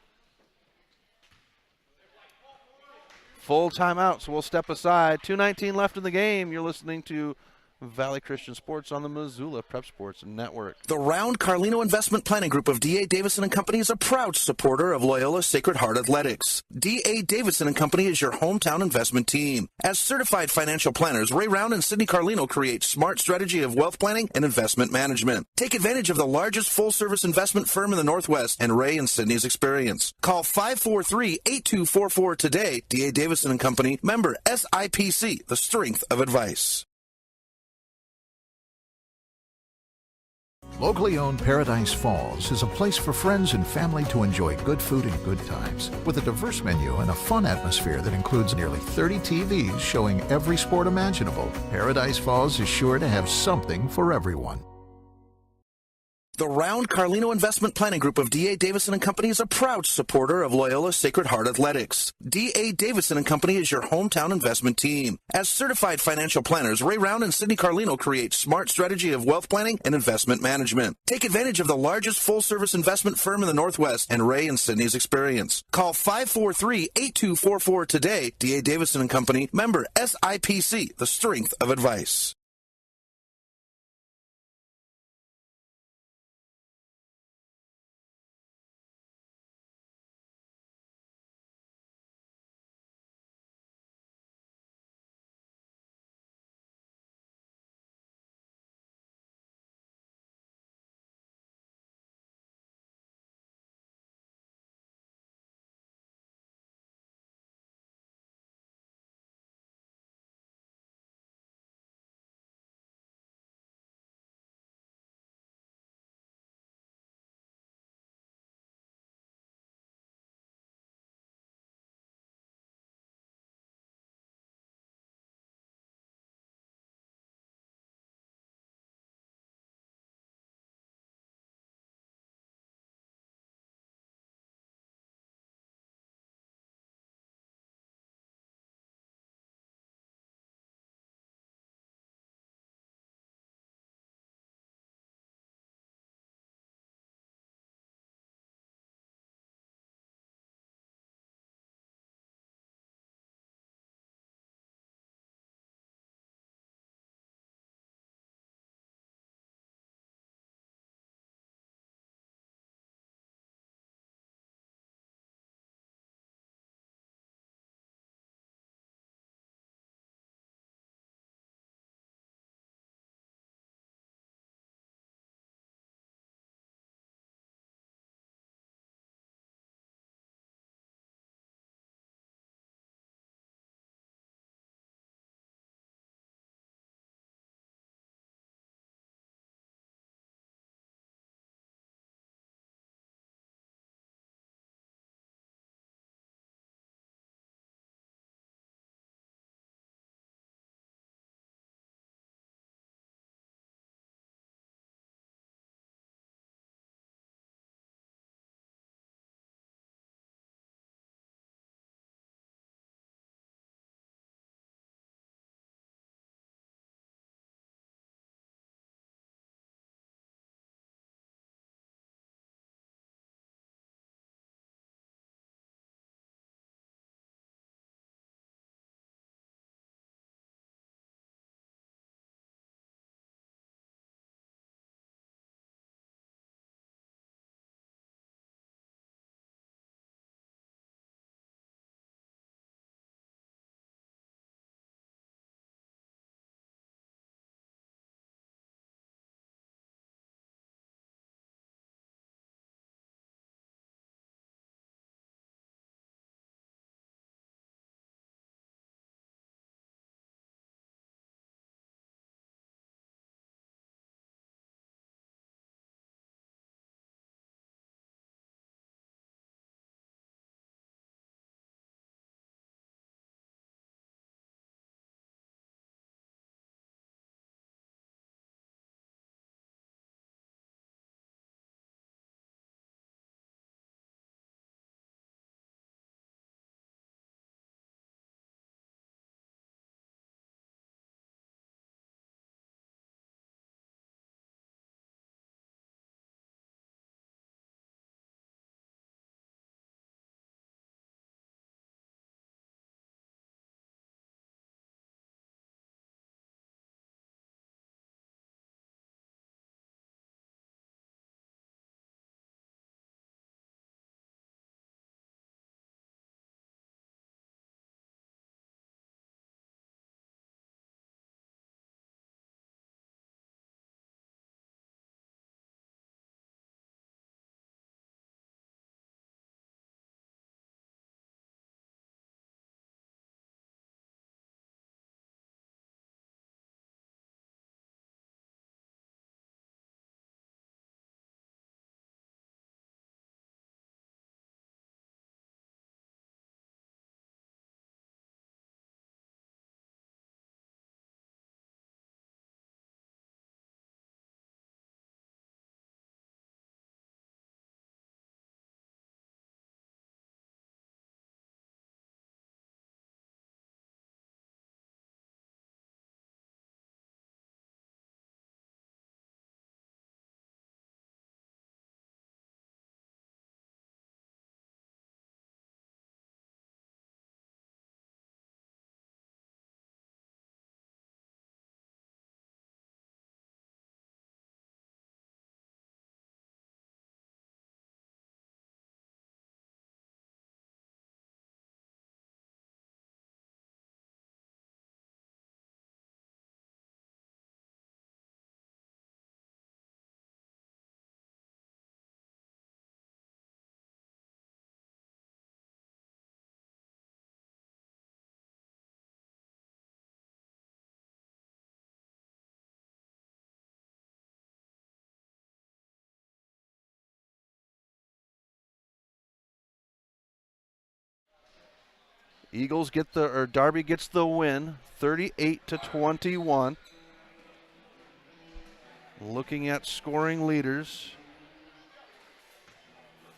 S5: Full timeout, so we'll step aside. 2:19 left in the game. You're listening to Valley Christian Sports on the Missoula Prep Sports Network.
S15: The Round Carlino Investment Planning Group of D.A. Davidson & Company is a proud supporter of Loyola Sacred Heart Athletics. D.A. Davidson & Company is your hometown investment team. As certified financial planners, Ray Round and Sidney Carlino create smart strategy of wealth planning and investment management. Take advantage of the largest full-service investment firm in the Northwest and Ray and Sidney's experience. Call 543-8244 today. D.A. Davidson & Company, member SIPC, the strength of advice.
S7: Locally owned Paradise Falls is a place for friends and family to enjoy good food and good times. With a diverse menu and a fun atmosphere that includes nearly 30 TVs showing every sport imaginable, Paradise Falls is sure to have something for everyone.
S15: The Round Carlino Investment Planning Group of D.A. Davidson & Company is a proud supporter of Loyola Sacred Heart Athletics. D.A. Davidson & Company is your hometown investment team. As certified financial planners, Ray Round and Sidney Carlino create smart strategy of wealth planning and investment management. Take advantage of the largest full-service investment firm in the Northwest and Ray and Sidney's experience. Call 543-8244 today. D.A. Davidson & Company, member SIPC, the strength of advice.
S5: Darby gets the win, 38-21. Looking at scoring leaders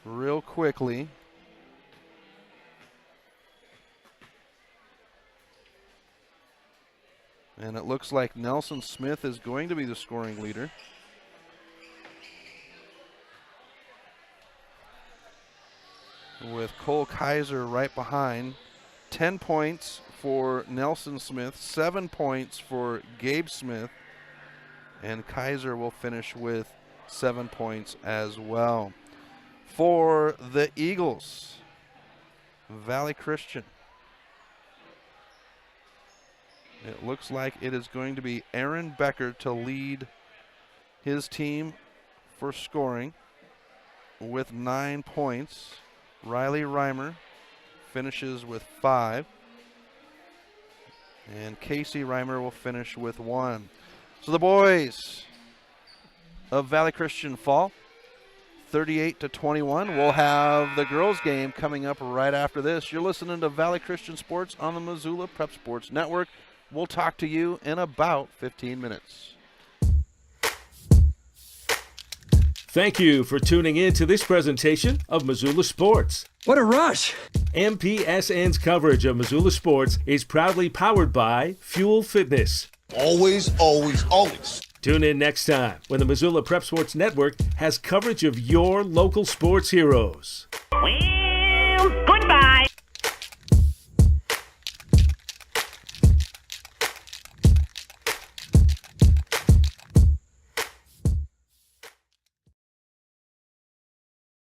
S5: real quickly. And it looks like Nelson Smith is going to be the scoring leader. With Cole Kaiser right behind. 10 points for Nelson Smith, 7 points for Gabe Smith, and Kaiser will finish with 7 points as well. For the Eagles, Valley Christian. It looks like it is going to be Aaron Becker to lead his team for scoring with 9 points. Riley Reimer finishes with 5. And Casey Reimer will finish with 1. So the boys of Valley Christian fall 38-21. We'll have the girls game coming up right after this. You're listening to Valley Christian Sports on the Missoula Prep Sports Network. We'll talk to you in about 15 minutes.
S1: Thank you for tuning in to this presentation of Missoula Sports.
S10: What a rush!
S1: MPSN's coverage of Missoula Sports is proudly powered by Fuel Fitness.
S16: Always, always, always.
S1: Tune in next time when the Missoula Prep Sports Network has coverage of your local sports heroes.